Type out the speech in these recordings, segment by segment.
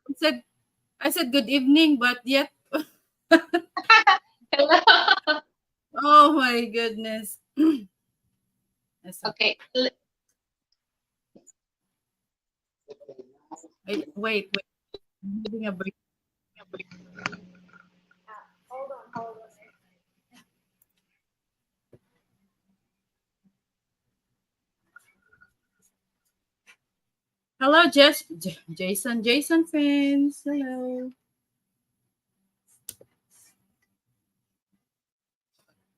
I said I said good evening, but yet Hello. oh my goodness. That's okay. Okay. Wait. I'm having a break. Hold on, hold on. Hello, Jason friends. Hello.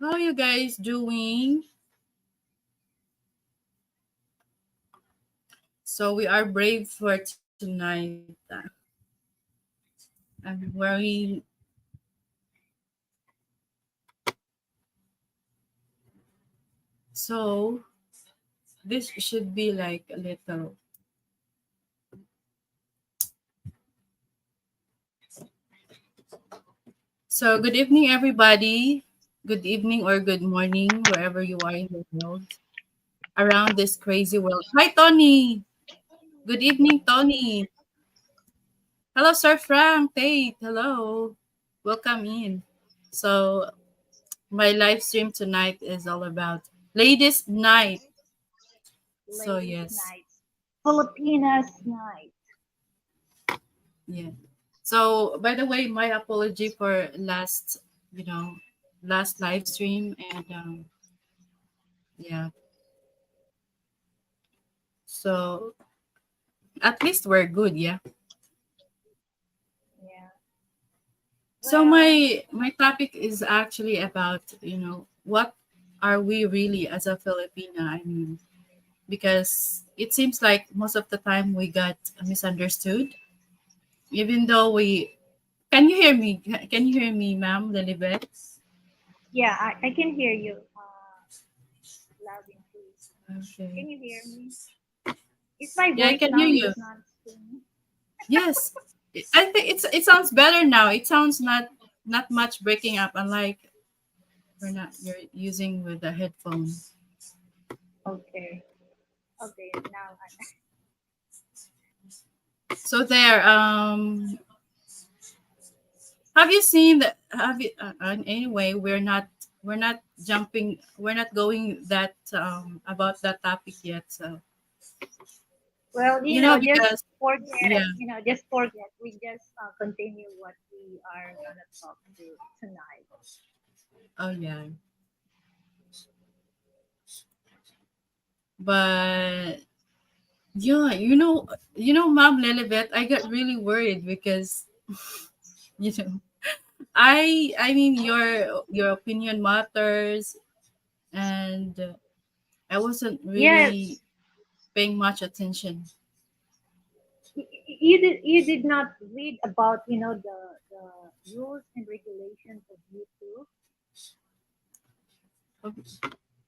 How you guys doing? So we are brave for tonight. I'm wearing so this should be like a little. So good evening, everybody. Good evening or good morning, wherever you are in the world, around this crazy world. Hi, Tony. Good evening, Tony. Hello, Sir Frank. Tate. Hello. Welcome in. So my live stream tonight is all about ladies' night. So Ladies' yes, night. Filipinas night. yeah. So by the way, my apology for you know, last live stream and yeah. So at least we're good, yeah. Yeah. So Well, my topic is actually about, what are we really as a Filipina? I mean, because it seems like most of the time we got misunderstood, even though we can you hear me? Can you hear me, ma'am, Lilibet? yeah, I can hear you loud and clear. Okay. Can you hear me? Is my Yeah, I voice can hear sounds you. not too? Yes. I think it sounds better now. It sounds not much breaking up, unlike we're not you're using with the headphone. Okay. Okay, now So there, have you seen that? Have you? Anyway, we're not going that about that topic yet. So well, just because forget, yeah, just forget. We just continue what we are gonna talk to tonight. oh yeah, but yeah, Mom Lilibet, I got really worried because you know, I mean your opinion matters, and I wasn't really Yes, paying much attention. you did not read about the rules and regulations of YouTube.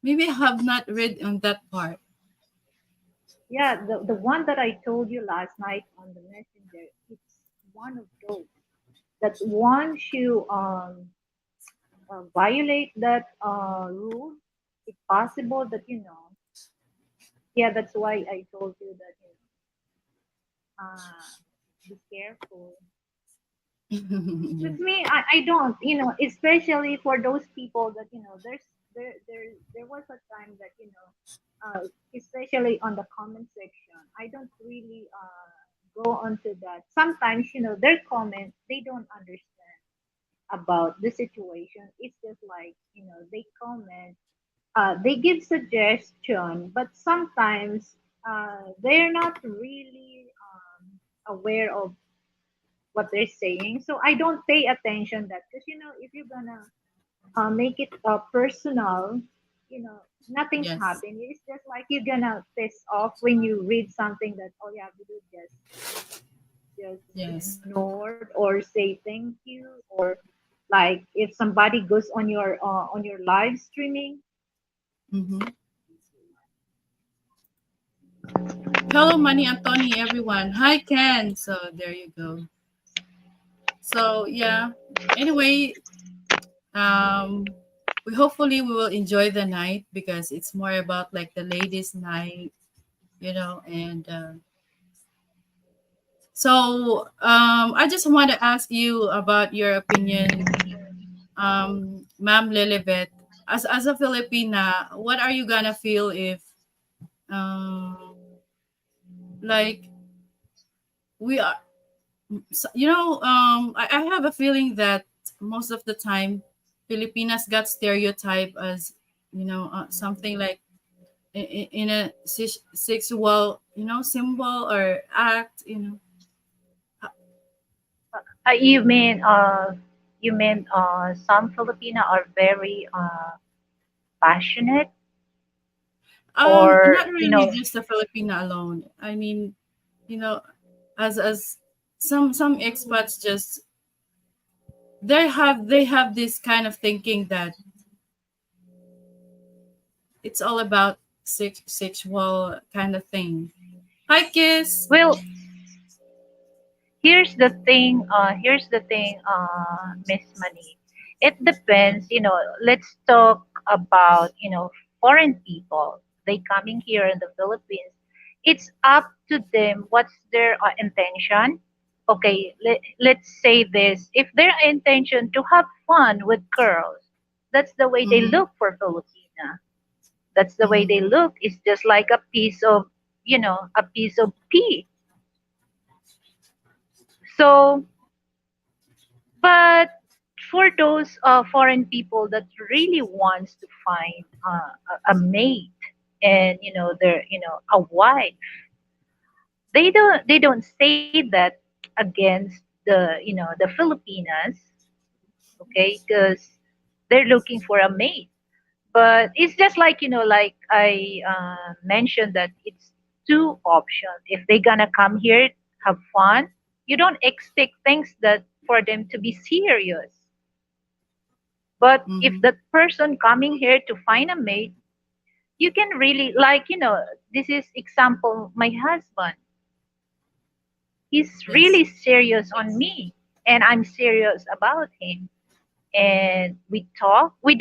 Maybe I have not read on that part. Yeah, the one that I told you last night on the messenger, it's one of those that once you violate that rule, it's possible that yeah, that's why I told you that be careful. Yeah. With me, I don't, especially for those people that there was a time that especially on the comment section, I don't really go onto that. Sometimes their comments they don't understand about the situation. It's just like they comment, they give suggestion, but sometimes they're not really aware of what they're saying. So I don't pay attention that because if you're gonna make it personal, nothing's Yes. happening. It's just like you're gonna piss off when you read something that all you have to do is just Yes. ignore or say thank you, or like if somebody goes on your live streaming. Mm-hmm. Hello, Manny Anthony, everyone. Hi, Ken. So there you go. So yeah. Anyway, um, we will enjoy the night because it's more about like the ladies' night, and So I just want to ask you about your opinion, Ma'am Lilibet. As a Filipina, what are you gonna feel if um, like we are, I have a feeling that most of the time Filipinas got stereotyped as, something like in a sexual, symbol or act. You mean some Filipino are very passionate, or Not really you know. just the Filipina alone. I mean, you know, as some expats just they have this kind of thinking that it's all about sexual kind of thing. Hi, Kiss. Well, here's the thing, Miss Money. It depends, let's talk about, foreign people. They coming here in the Philippines. It's up to them what's their intention. Okay, let's say this. If their intention to have fun with girls, that's the way they Mm-hmm. look for Filipina. That's the way Mm-hmm. they look. It's just like a piece of pea. So, but for those foreign people that really wants to find a mate, and they're a wife, they don't say that against the Filipinas, okay, because they're looking for a mate. But it's just like, like I mentioned, that it's two options. If they're gonna come here, have fun, you don't expect things that for them to be serious. But if Mm-hmm. that person coming here to find a mate, you can really, like, this is example, my husband. He's Yes. really serious on me, and I'm serious about him. And we talk. We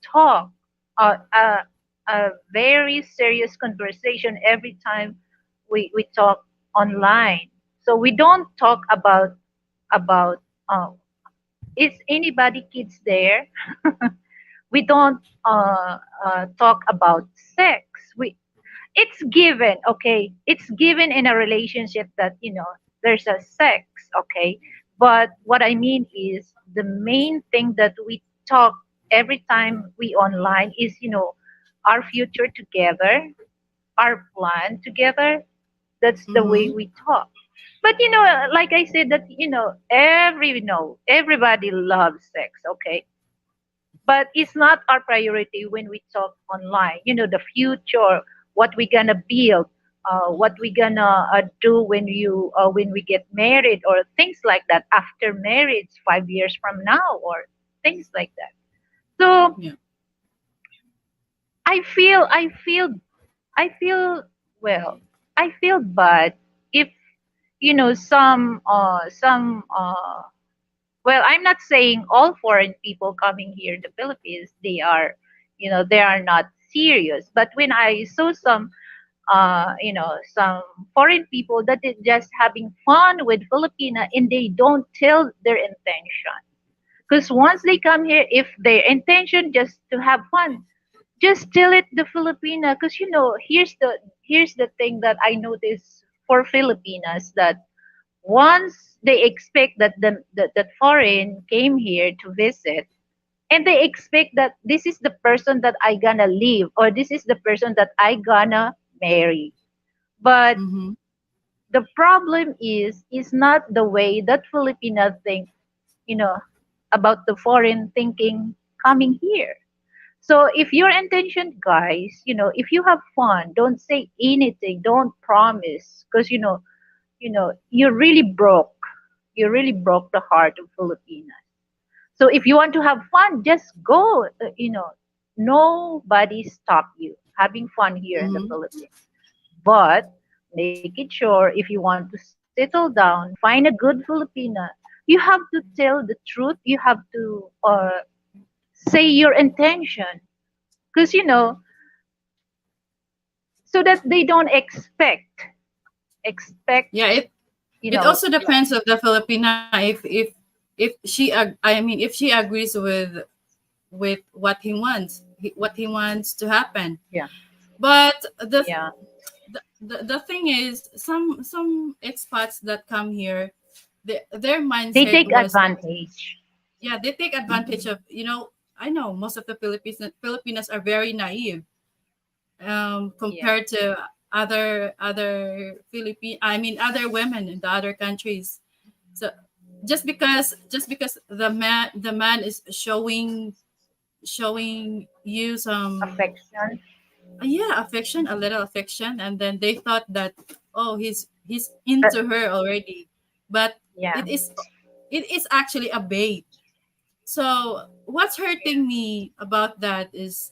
talk a very serious conversation every time we talk online. So we don't talk about is anybody kids there. We don't talk about sex. It's given, okay, it's given in a relationship that there's a sex, okay. But what I mean is, the main thing that we talk every time we online is, our future together, our plan together. That's the way Mm-hmm. we talk. But like I said, that everybody loves sex, okay. But it's not our priority when we talk online. The future, what we gonna build, what we gonna do when we get married, or things like that, after marriage, 5 years from now, or things like that. So Yeah. I feel well, I feel bad if some well, I'm not saying all foreign people coming here in the Philippines, they are not serious. But when I saw some foreign people that is just having fun with Filipina, and they don't tell their intention. Because once they come here, if their intention just to have fun, just tell it the Filipina. Because here's the thing that I notice for Filipinas, that once they expect that foreign came here to visit, and they expect that this is the person that I gonna live, or this is the person that I gonna marry. But Mm-hmm. the problem is not the way that Filipinos think, you know, about the foreign thinking coming here. So if your intention, guys, if you have fun, don't say anything, don't promise, because you're really broke. You really broke the heart of Filipinas. So if you want to have fun, just go. Nobody stop you having fun here in the Mm-hmm. Philippines. But make it sure, if you want to settle down, find a good Filipina, you have to tell the truth. You have to say your intention, because so that they don't expect Yeah. It. You It know, also depends of the Filipina if she I mean if she agrees with what he wants, what he wants to happen. yeah, But yeah. the thing is, some expats that come here, their They mindset take was that, advantage. yeah, they take advantage of, you know, I know most of the Filipinas are very naive, Yeah. compared to other Philippine, I mean other women in the other countries. So just because the man is showing you some, Affection. yeah, affection, a little affection, and then they thought that, oh, he's But into her already, but yeah, it is it is actually a bait. So what's hurting me about that is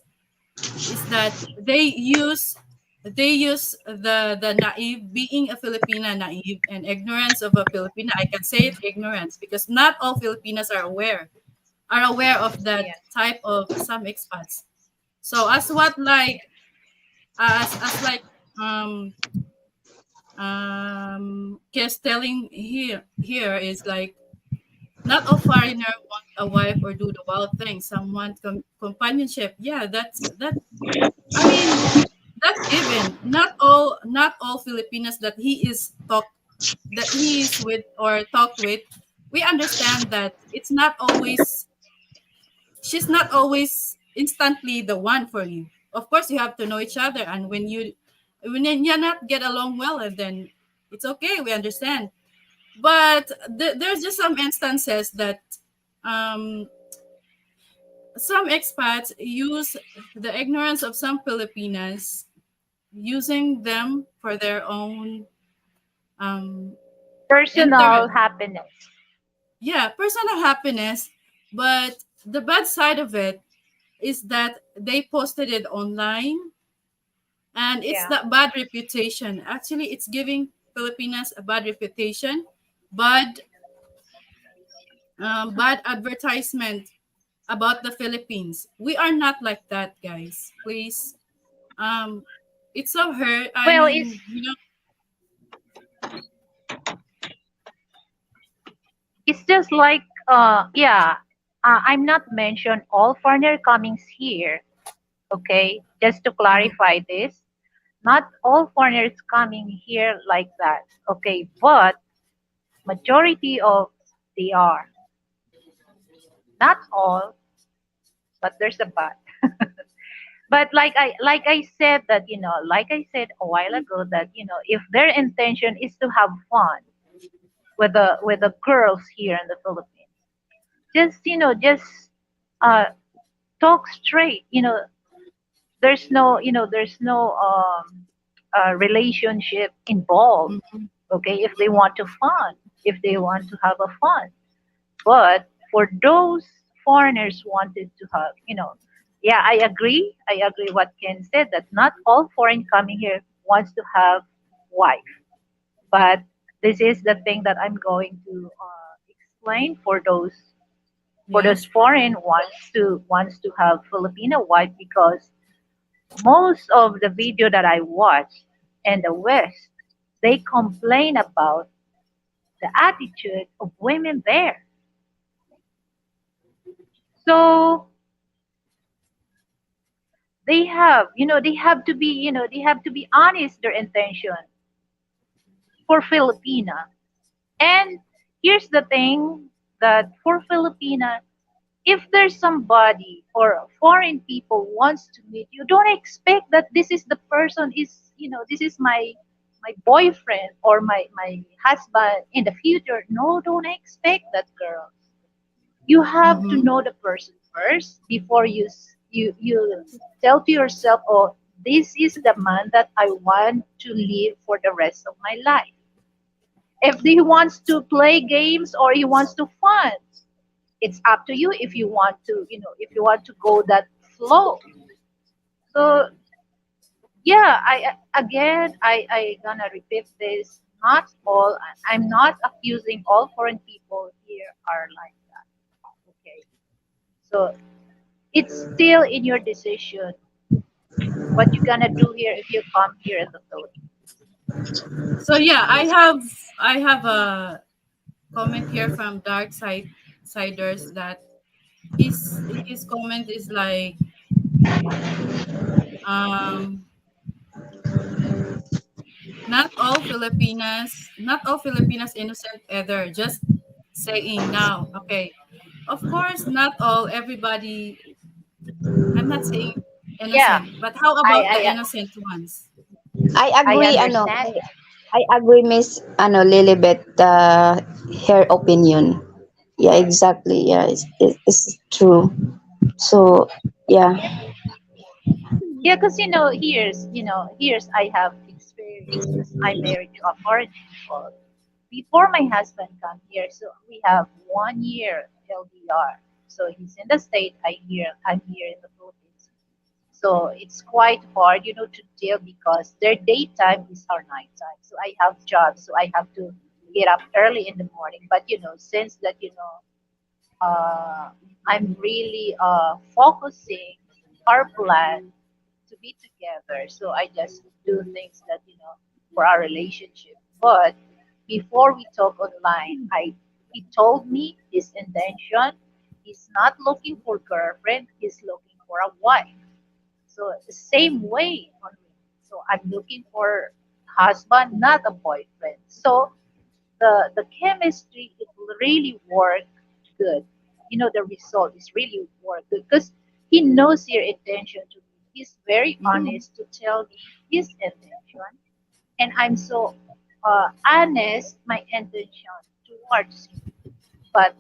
that they use the naive, being a Filipina, naive and ignorance of a Filipina. I can say it ignorance because not all Filipinas are aware of that yeah. type of some expats. So as what like as like um Kes telling here is like, not all foreigner want a wife or do the wild thing. Some want companionship. Yeah, that. I mean, that's given. Not all Filipinas that he is with or talked with. We understand that she's not always instantly the one for you. Of course, you have to know each other, and when you not get along well, and then it's okay. We understand, but there's just some instances that um, some expats use the ignorance of some Filipinas, using them for their own um, Personal interest. happiness. Yeah, personal happiness. But the bad side of it is that they posted it online, and it's Yeah. that bad reputation. Actually, it's giving Filipinas a bad reputation, bad bad advertisement about the Philippines. We are not like that, guys. Please. Um, it's so hurt. I Well, mean, it's just like yeah. I'm not mention all foreigner comings here. Okay, just to mhm, clarify this, not all foreigners coming here like that. Okay, but majority of they are not all, but there's a but. But like I said that like I said a while ago that if their intention is to have fun with the girls here in the Philippines, just uh talk straight. There's no relationship involved. mhm, Okay, if they want to fun, if they want to have a fun. But for those foreigners wanted to have, yeah, I agree what Ken said, that not all foreign coming here wants to have wife. But this is the thing that I'm going to explain for those yes. foreign wants to have Filipino wife, because most of the video that I watch in the West, they complain about the attitude of women there. So they have to be honest their intention for Filipina. And here's the thing, that for Filipina, if there's somebody or foreign people wants to meet you, don't expect that this is my boyfriend or my husband in the future. No, don't expect that, girl. You have to Mm-hmm. know the person first before you tell to yourself, oh, this is the man that I want to live for the rest of my life. If he wants to play games or he wants to fun, it's up to you. If you want to go that flow. So yeah, again, I gonna repeat this. Not all. I'm not accusing all foreign people here are like that. Okay, so it's still in your decision what you're gonna do here if you come here in the Philippines. So yeah, I have a comment here from Dark Siders that his comment is like um not all Filipinas innocent either. Just saying now. Okay. Of course, not all everybody. I'm not saying Yeah, innocent, but how I about the I innocent ones? I I agree, understand. I agree, Miss, Lilibet, her opinion. Yeah, exactly. Yeah, it's true. So, yeah. Yeah, because here's I have experience because I'm married to a foreign people. Before my husband come here, so we have 1 year LDR. So he's in the state, I'm here in the Philippines. So it's quite hard, to deal because their daytime is our nighttime. So I have jobs, so I have to get up early in the morning. But since that uh, I'm really focusing our plan to be together. So I just do things that for our relationship. But before we talk online, I he told me his intention. He's not looking for girlfriend. He's looking for a wife. So the same way on me. So I'm looking for husband, not a boyfriend. So the chemistry it really worked good. The result is really worked good because he knows your intention to me. He's very Mhm. honest to tell me his intention, and I'm so honest my intention towards him. But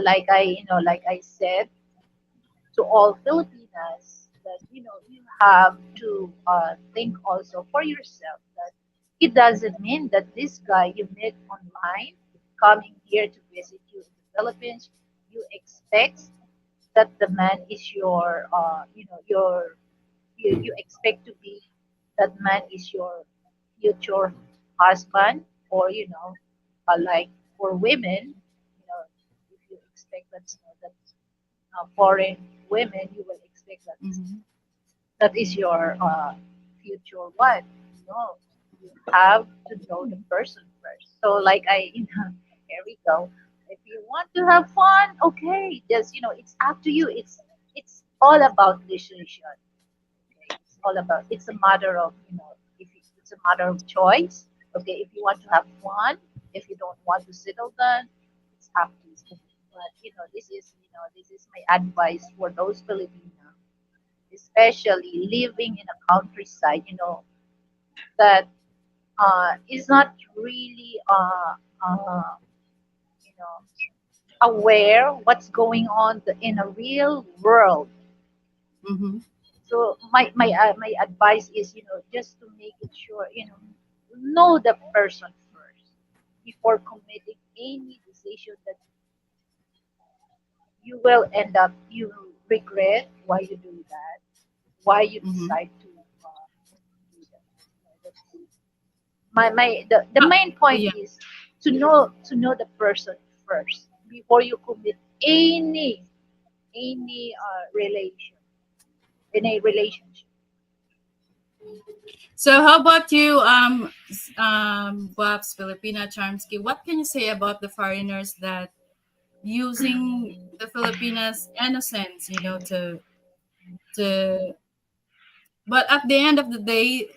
like I said to all Filipinas that you have to think also for yourself that it doesn't mean that this guy you met online coming here to visit you in the Philippines, you expect that the man is your you expect to be that man is your future husband, or like for women, if you expect that that foreign women, you will expect that Mhm. that is your future wife. No, you have to know the person first. So, like here we go. If you want to have fun, okay, just it's up to you. It's all about decision. Okay, it's all about. It's a matter of if it's a matter of choice. Okay, if you want to have fun, if you don't want to settle down, it's up to you. But this is my advice for those Filipino, especially living in a countryside, that is not really you know, aware what's going on in a real world. Mhm. So my advice is, just to make it sure, know the person first before committing any decision that you will end up you regret why you do that, why you Mhm. decide to do that. That's the Uh, main point yeah. is to know the person first before you commit any in a relationship. So how about you, Babs Filipina Charmsky? What can you say about the foreigners that using the Filipinas' innocence, to but at the end of the day,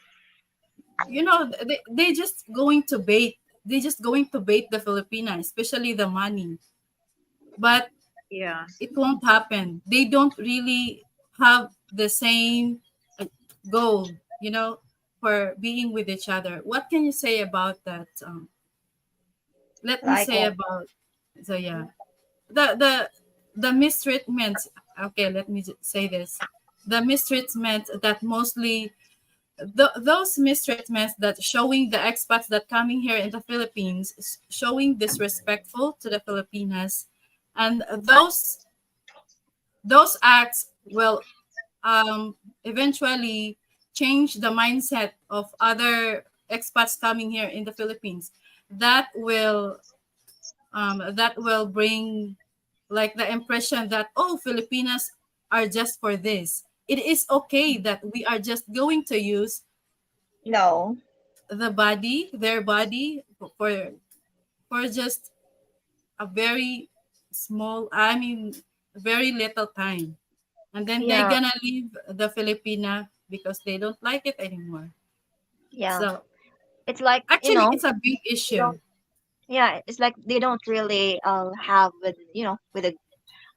they just going to bait. They just going to bait the Filipinas, especially the money. But Yeah. it won't happen. They don't really have the same uh, goal, for being with each other. What can you say about that? Let me Like say what? about so yeah, the mistreatment. Okay, let me say this: the mistreatment that mostly those mistreatments that showing the expats that coming here in the Philippines showing disrespectful to the Filipinas, and those acts will eventually change the mindset of other expats coming here in the Philippines. That will bring like the impression that, oh, Filipinas are just for this. It is okay that we are just going to use No. the body, their body, for just a very small, I mean, very little time. And then they're Yeah, gonna leave the Filipina because they don't like it anymore. yeah. So It's like, actually, it's a big they issue. don't, yeah, it's like they don't really have with, with a,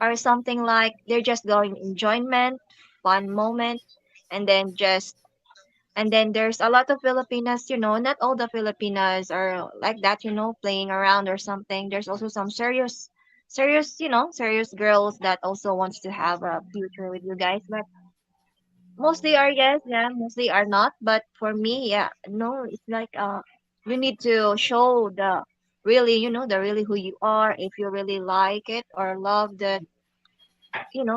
or something like they're just going enjoyment, fun moment, and then just, and then there's a lot of Filipinas, not all the Filipinas are like that, playing around or something. There's also some serious girls that also wants to have a future with you guys. But mostly are yes, yeah, mostly are not. But for me, yeah, no, it's like you need to show the really, the really who you are. If you really like it or love that,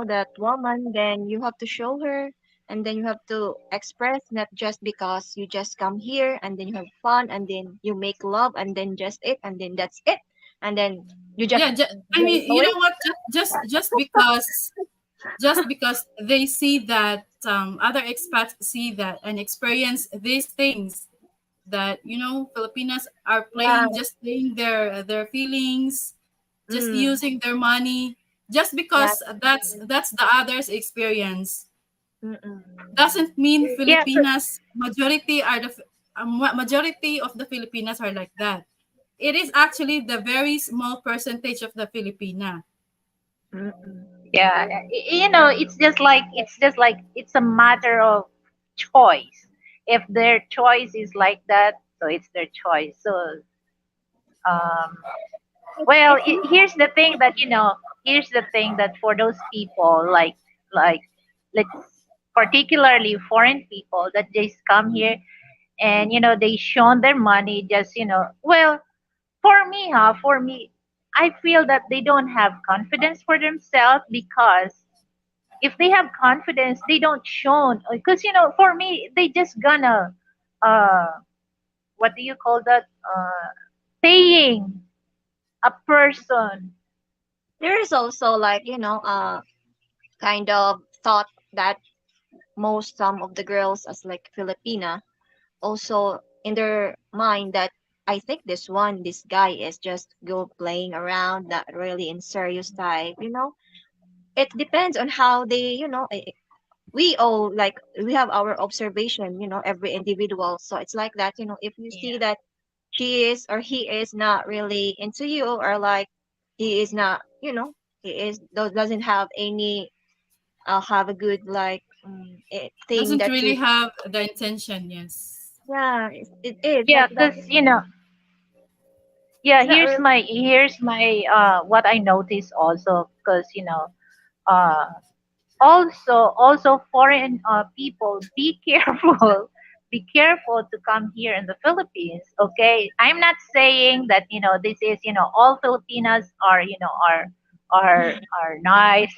that woman, then you have to show her, and then you have to express, not just because you just come here and then you have fun and then you make love and then just it and then that's it, and then you just Yeah, I drive mean, you away. know what? Just because they see that, other expats see that and experience these things, that Filipinas are Yeah. playing, just playing their feelings, just Mm, using their money, just yeah. because that's the others experience, Mm-mm. doesn't mean Yeah, Filipinas majority are majority of the Filipinas are like that. It is actually the very small percentage of the Filipina. Mm-mm. yeah. It's just like it's a matter of choice. If their choice is like that, so it's their choice. So um, well, If you, here's the thing that for those people like let's particularly foreign people that just come here and they shown their money just well, for me, I feel that they don't have confidence for themselves because if they have confidence, they don't show because for me they just gonna uh what do you call that paying a person. there is also like, kind of thought that most some of the girls as like Filipina also in their mind that I think this guy is just go playing around, not really in serious type, It depends on how they, we all like we have our observation, every individual. So it's like that, if you see Yeah. that she is or he is not really into you or like he is not, doesn't have any have a good like thing Doesn't that you really have the intention, yes. yeah it is Yeah, like that, because yeah, it's not really here's my what I noticed also, because uh also foreign people, be careful. Be careful to come here in the Philippines. Okay, I'm not saying that this is all Filipinas are are nice.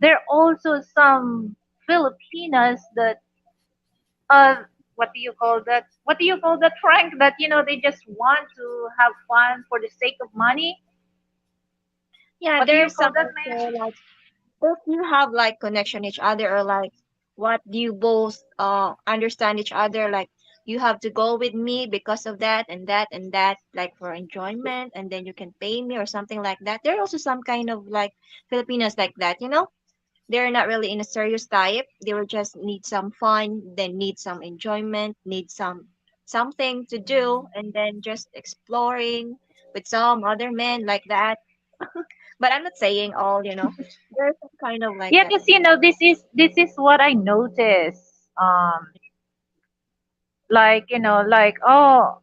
There are also some Filipinas that uh what do you call that, Frank, that they just want to have fun for the sake of money. yeah, What do you there's call some that, also man? like if you have like connection each other or like what do you both understand each other like you have to go with me because of that and that and that like for enjoyment and then you can pay me or something like that. There are also some kind of like Filipinos like that, they're not really in a serious type, they will just need some fun, then need some enjoyment, need something to do and then just exploring with some other men like that. But I'm not saying all, there's some kind of like Yeah, that. because this is what I noticed. Like like, oh,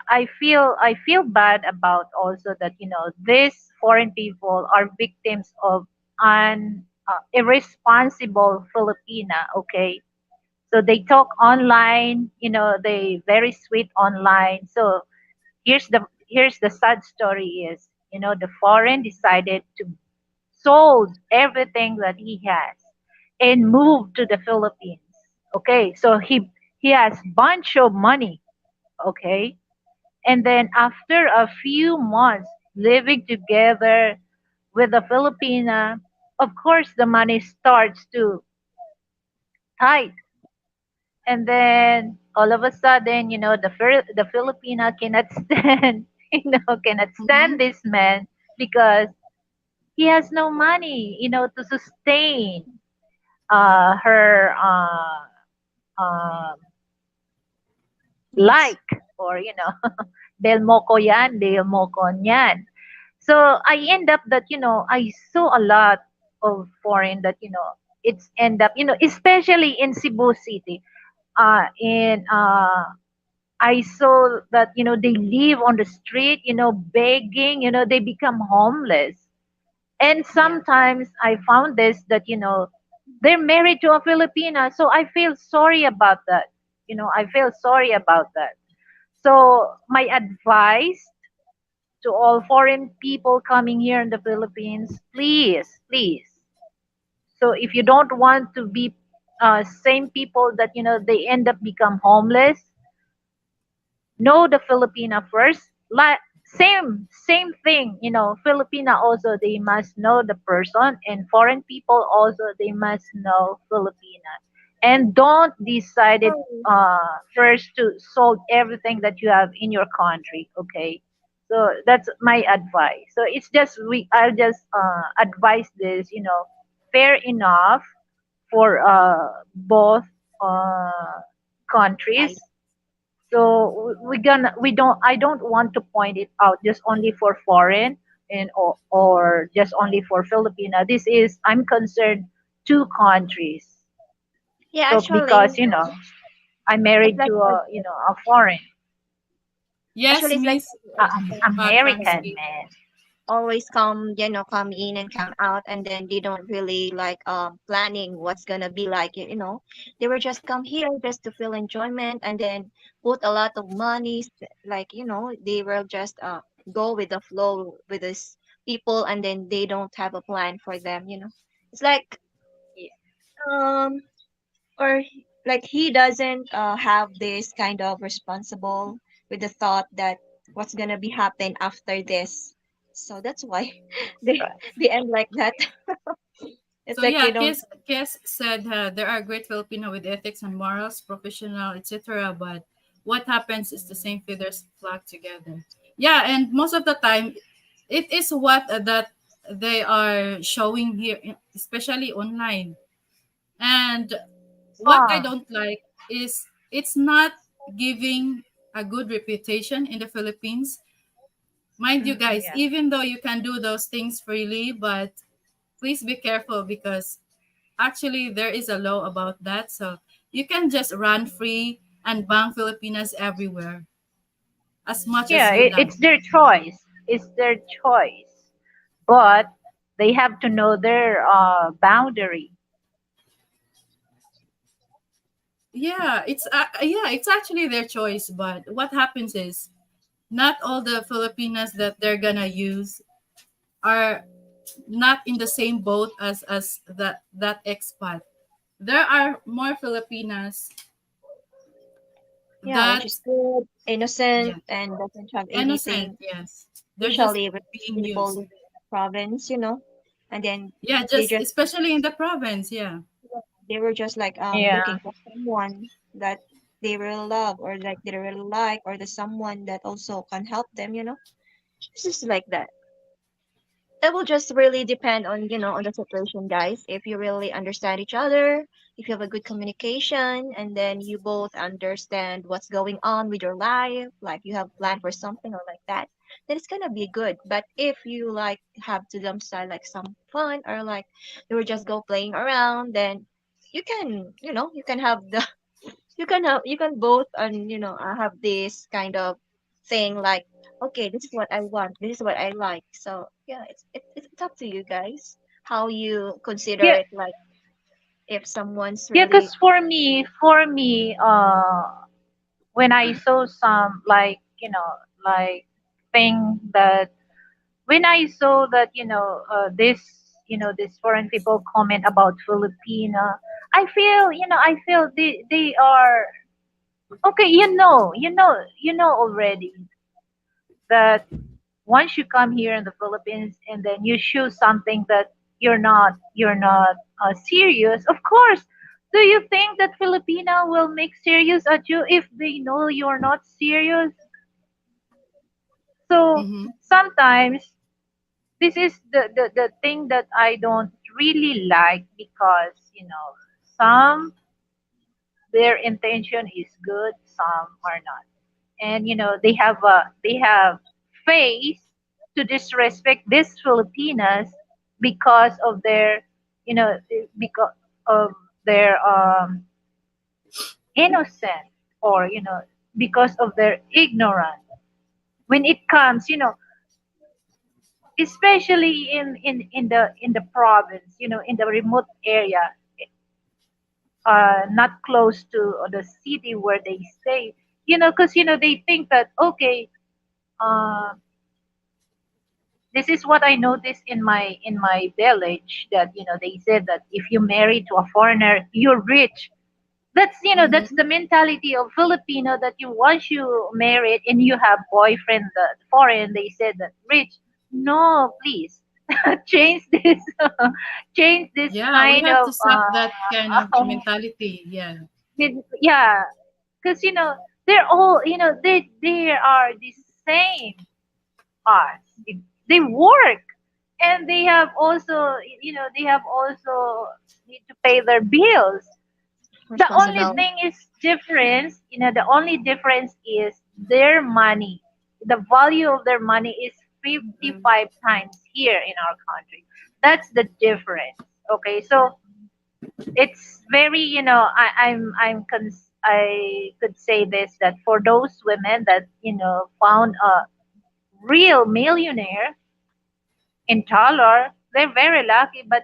I feel bad about also that these foreign people are victims of an irresponsible Filipina. Okay, so they talk online, they very sweet online. So here's the sad story is, the foreign decided to sold everything that he has and moved to the Philippines. Okay, so he has bunch of money. Okay, and then after a few months living together with a Filipina, of course the money starts to tight, And then all of a sudden, the Filipina cannot stand, cannot stand Mm-hmm. this man because he has no money, to sustain her Yes. like, or del mo ko yan, del mo ko yan. So I end up that, I saw a lot of foreign that, it's end up, especially in Cebu City. In I saw that, they live on the street, begging, they become homeless. And Yeah. sometimes I found this that, they're married to a Filipina. So I feel sorry about that. I feel sorry about that. So my advice to all foreign people coming here in the Philippines, please, please. So if you don't want to be same people that they end up become homeless, know the Filipina first. Like same thing, Filipina also they must know the person, and foreign people also they must know Filipina. And don't decide it Oh, first to solve everything that you have in your country, okay? So that's my advice. So it's just I'll just advise this, fair enough for both uh, right. countries. So we don't I don't want to point it out just only for foreign and or just only for Filipina. This is I'm concerned two countries. Yeah, So actually, because I'm it's married like to a foreign, Yes, actually it's like Miss American Francie. man. always come, come in and come out, and then they don't really like planning what's gonna be like, they were just come here just to feel enjoyment, and then put a lot of money, like, they will just go with the flow with this people, and then they don't have a plan for them, it's like um or like he doesn't have this kind of responsible with the thought that what's gonna be happen after this, so that's why they Right. they end like that. It's So like yeah, they don't. Kes said there are great Filipino with ethics and morals, professional, etc. But what happens is the same feathers flock together. Yeah, and most of the time, it is what that they are showing here, especially online. And what I Ah, don't like is it's not giving a good reputation in the Philippines. Mind you, guys, yeah. even though you can do those things freely, but please be careful because actually there is a law about that. So you can just run free and bang Filipinas everywhere as much as Yeah, you like. it's their choice. It's their choice. But they have to know their boundary. Yeah, it's actually their choice. But what happens is not all the Filipinas that they're gonna use are not in the same boat as that expat. There are more Filipinas Yeah, which that is good, innocent, yeah, and doesn't have innocent. anything, Yes, they're just especially with being people used. living in the province, and then Yeah, they just just especially in the province. Yeah. they were just like Yeah. looking for someone that they really love, or like they really like, or the someone that also can help them, it's just like that. It will just really depend on, on the situation, guys. If you really understand each other, if you have a good communication, and then you both understand what's going on with your life, like you have planned for something or like that, then it's gonna be good. But if you like have to them style like some fun, or like you were just go playing around, then you can have the you can both and have this kind of thing like, okay, this is what I want, this is what I like. So yeah, it's up to you guys how you consider Yeah, it, like if someone's yeah, really. because for me, when I saw some like thing that when I saw that this foreign people comment about Filipina, I feel they are okay. You know already that once you come here in the Philippines and then you choose something that you're not serious, of course Do you think that Filipino will make serious at you if they know you're not serious? So Mm-hmm. sometimes this is the thing that I don't really like because, some their intention is good, some are not. And they have face to disrespect these Filipinas because of their because of their innocent, or because of their ignorance when it comes, especially in the province, in the remote area, not close to the city where they stay, because they think that, okay, uh, this is what I noticed in my village, that they said that if you marry to a foreigner, you're rich. That's Mm-hmm. the mentality of Filipino, that you once you married and you have boyfriend that foreign, they said that rich. No, please change this, change this Yeah, we kind have of to stop that kind of mentality. Yeah. yeah, because they're all, they are the same us. They work, and they have also need to pay their bills. The only Mm-hmm. Responsibility. thing is difference, the only difference is their money. The value of their money is Mm-hmm. 55 times here in our country. That's the difference. Okay, so it's very, I could say this, that for those women that found a real millionaire in dollar, they're very lucky, but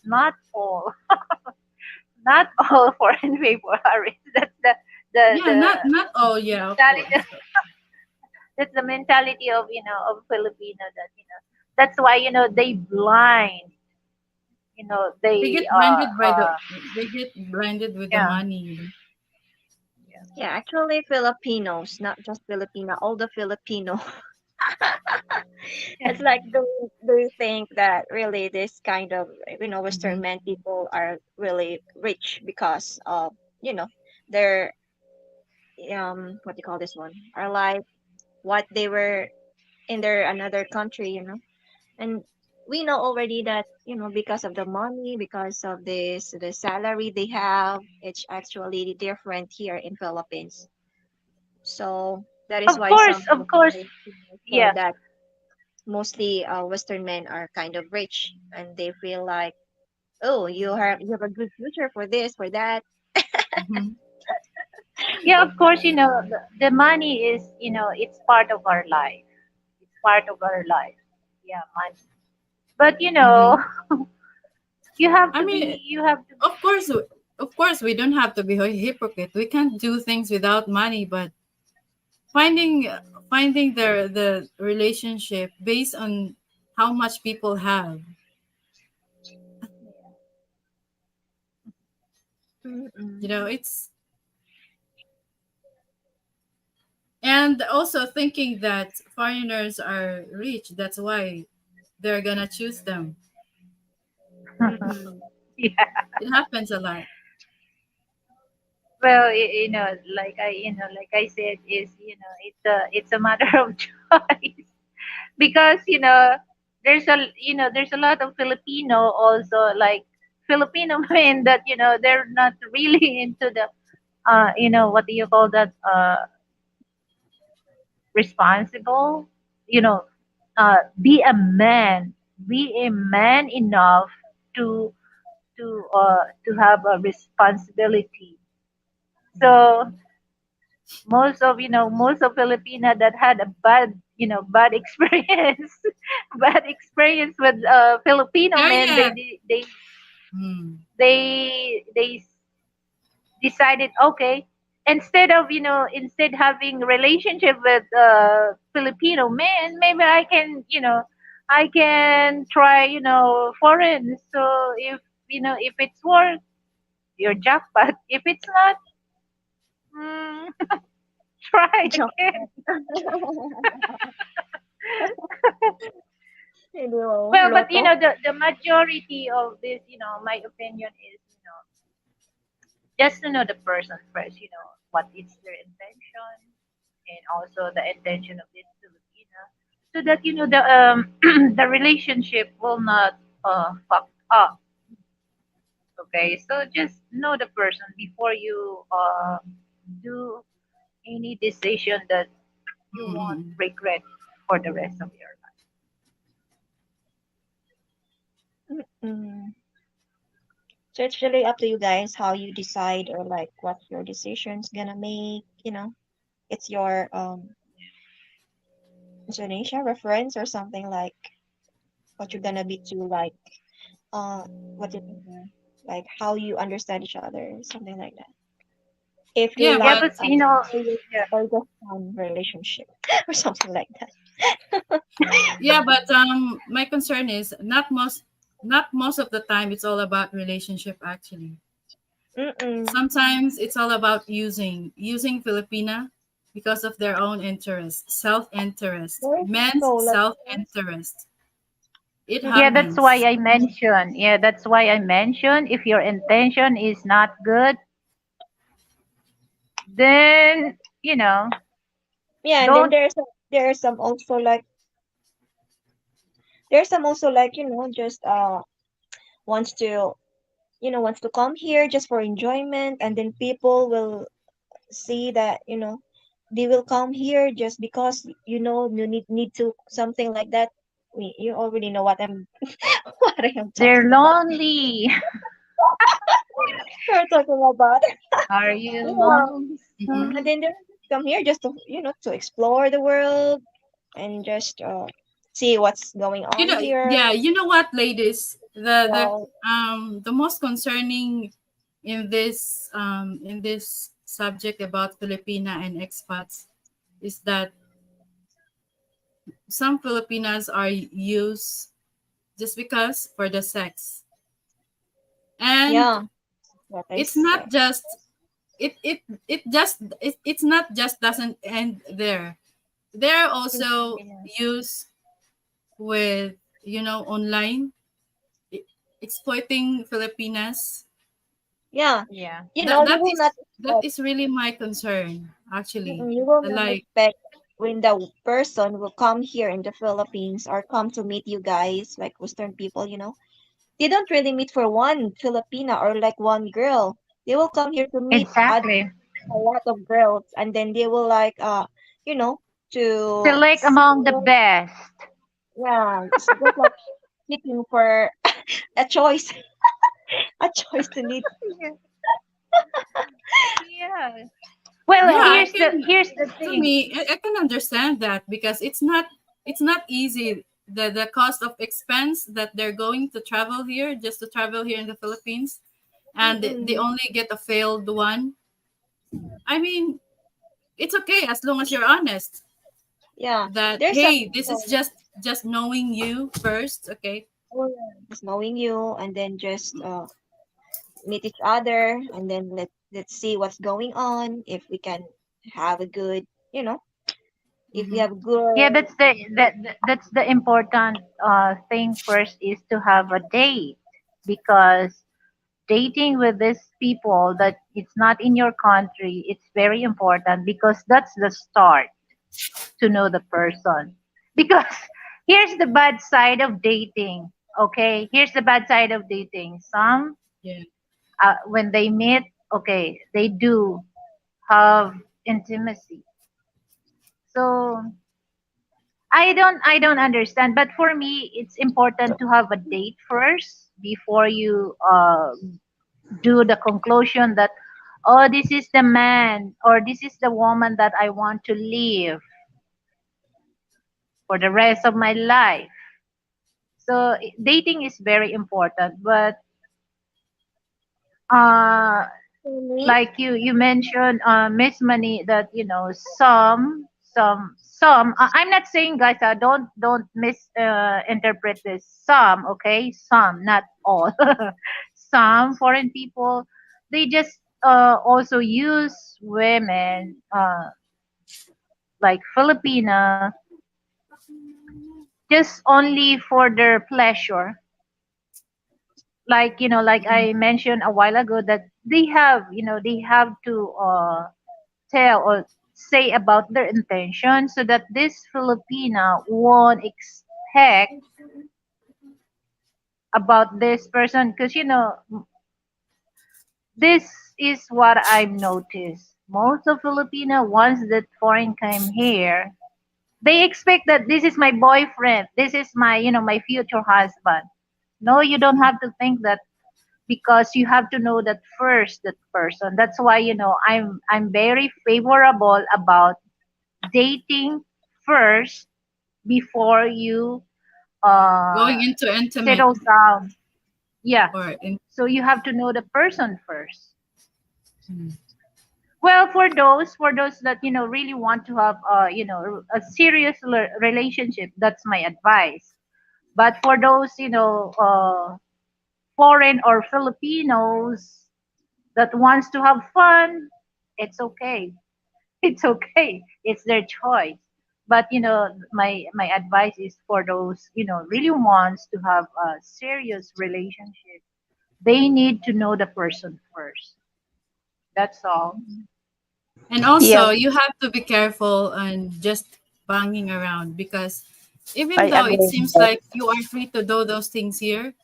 not all. Not all foreign people are rich. That's the Yeah, not all. Yeah, of mentality. course. That's the mentality of Filipino, that that's why they blind. They They get blinded by the. They get blinded with the yeah, money. yeah. Yeah, actually Filipinos, not just Filipina, all the Filipino. Yeah. It's like, do you think that really this kind of, Mm-hmm. Western men people are really rich because of, you know their, what do you call this one, are like what they were in their another country. And we know already that, because of the money, because of this the salary they have, it's actually different here in Philippines. So that is why some Of course, Filipinos say yeah. that mostly Western men are kind of rich, and they feel like, oh, you have a good future for this, for that. Mm-hmm. Yeah, of course, the money is, it's part of our life. It's part of our life. Yeah, money. But Mm-hmm. you have I to mean, be, you have to of be. course, we don't have to be a hypocrite. We can't do things without money, but finding finding the relationship based on how much people have, Mm-mm. it's, and also thinking that foreigners are rich, that's why they're gonna choose them. Mm-mm. Yeah. It happens a lot. Well, like I said, is it's a matter of choice, because there's a lot of Filipino also, like Filipino men, that they're not really into the what do you call that, responsible, you know be a man, enough to to have a responsibility. So most of Filipina that had a bad experience, bad experience with Filipino men, they Kaya. they they Hmm. they decided, okay, instead having relationship with Filipino men, maybe I can try foreign. So if it's work, you're jackpot. If it's not, mm, try Joke. again. Well, but Lotto. the majority of this, my opinion is, just to know the person first, what is their intention, and also the intention of this Filipina, so that the the relationship will not fuck up. Okay, so just know the person before you do any decision that you won't Mm-mm. regret for the rest of your life. Mm. So it's really up to you guys how you decide or like what your decision's gonna make, you know. It's your Indonesia reference or something like what you're gonna be to like what you like how you understand each other, something like that. If you Yeah, Yeah, like but but serious yeah, or just fun relationship or something like that. my concern is not most of the time it's all about relationship actually. Mm-mm. Sometimes it's all about using Filipina because of their own interest, self-interest, There is men's also like self-interest. It yeah, that's why happens. I mentioned. Yeah, that's why I mentioned if your intention is not good, then yeah, and then don't. there's some also like there's some also like just wants to wants to come here just for enjoyment, and then people will see that they will come here just because you need to something like that. You already know what I'm what I am They're talking about. lonely. We're talking about Are you yeah, lonely? Hmm. and then they come here just to to explore the world and just see what's going You on know, here. yeah, you know what, ladies? Well, The most concerning in this subject about Filipina and expats is that some Filipinas are used just because for the sex. And yeah, what I it's not said. just it's not just doesn't end there. They're also Yeah. used with online e- exploiting Filipinas. Yeah, Yeah. that you that will not is that expect. is really my concern actually. You will not Like, expect when the person will come here in the Philippines or come to meet you guys, like Western people, they don't really meet for one Filipina or like one girl. They will come here to meet Exactly. a lot of girls, and then they will like you know, to Select among the see, best. yeah, it's just like looking for a choice, a choice to meet. Yeah. Yeah. Well, yeah, I can here's the to thing. me I can understand that because it's not easy, the cost of expense that they're going to travel here just to travel here in the Philippines, and they Mm-mm. only get a failed one. I mean, it's okay as long as you're honest Yeah, that, there's some hey, this is people just knowing you first, okay. just knowing you, and then just meet each other, and then let's see what's going on if we can have a good if we Mm-hmm. have good Yeah, that's the important thing first is to have a date, because dating with these people that it's not in your country, it's very important because that's the start to know the person. Because here's the bad side of dating. Okay, here's the bad side of dating. Some Yeah. when they meet, okay, they do have intimacy. So I don't understand. But for me, it's important to have a date first before you do the conclusion that, oh, this is the man or this is the woman that I want to live for the rest of my life. So dating is very important, but uh for me. like you mentioned, Miss Money, that I'm not saying, guys, don't interpret this. Some, okay, some, not all. Some foreign people, they just also use women like Filipina just only for their pleasure, like like Mm-hmm. I mentioned a while ago, that they have, they have to tell or say about their intention so that this Filipina won't expect about this person, because this is what I've noticed. Most of Filipino, once that foreign came here, they expect that this is my boyfriend, this is my, my future husband. No, you don't have to think that, because you have to know that first, that person. That's why, I'm very favorable about dating first before you uh Going into intimate settle down. Yeah. or in. So you have to know the person first. Mm. Well, for those that really want to have a serious relationship, that's my advice. But for those foreign or Filipinos that wants to have fun, it's okay. It's okay. It's their choice. But my advice is for those really wants to have a serious relationship. They need to know the person first. That's all. And Yes, also, you have to be careful and just banging around because I even though it agree with seems that. like you are free to do those things here,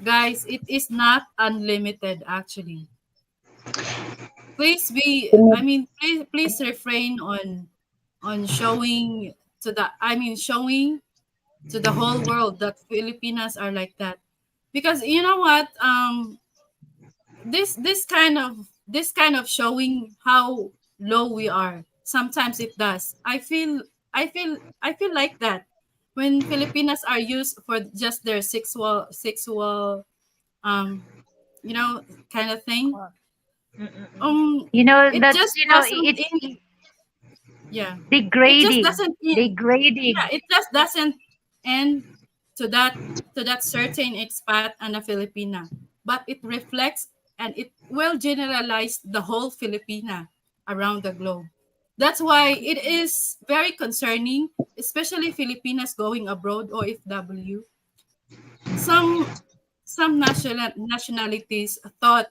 guys, it is not unlimited actually. Please be, I mean, please refrain on showing to the, I mean, showing to the whole world that Filipinas are like that. Because you know what? This kind of showing how low we are. Sometimes it does. I feel like that when Filipinas are used for just their sexual um you know kind of thing. Well, It that's just doesn't it's end. Yeah, it just degrading, doesn't end. Yeah, degrading. it just doesn't end to that certain expat and a Filipina, but it reflects and it will generalize the whole Filipina around the globe. That's why it is very concerning, especially Filipinas going abroad or FW. Some some nationalities thought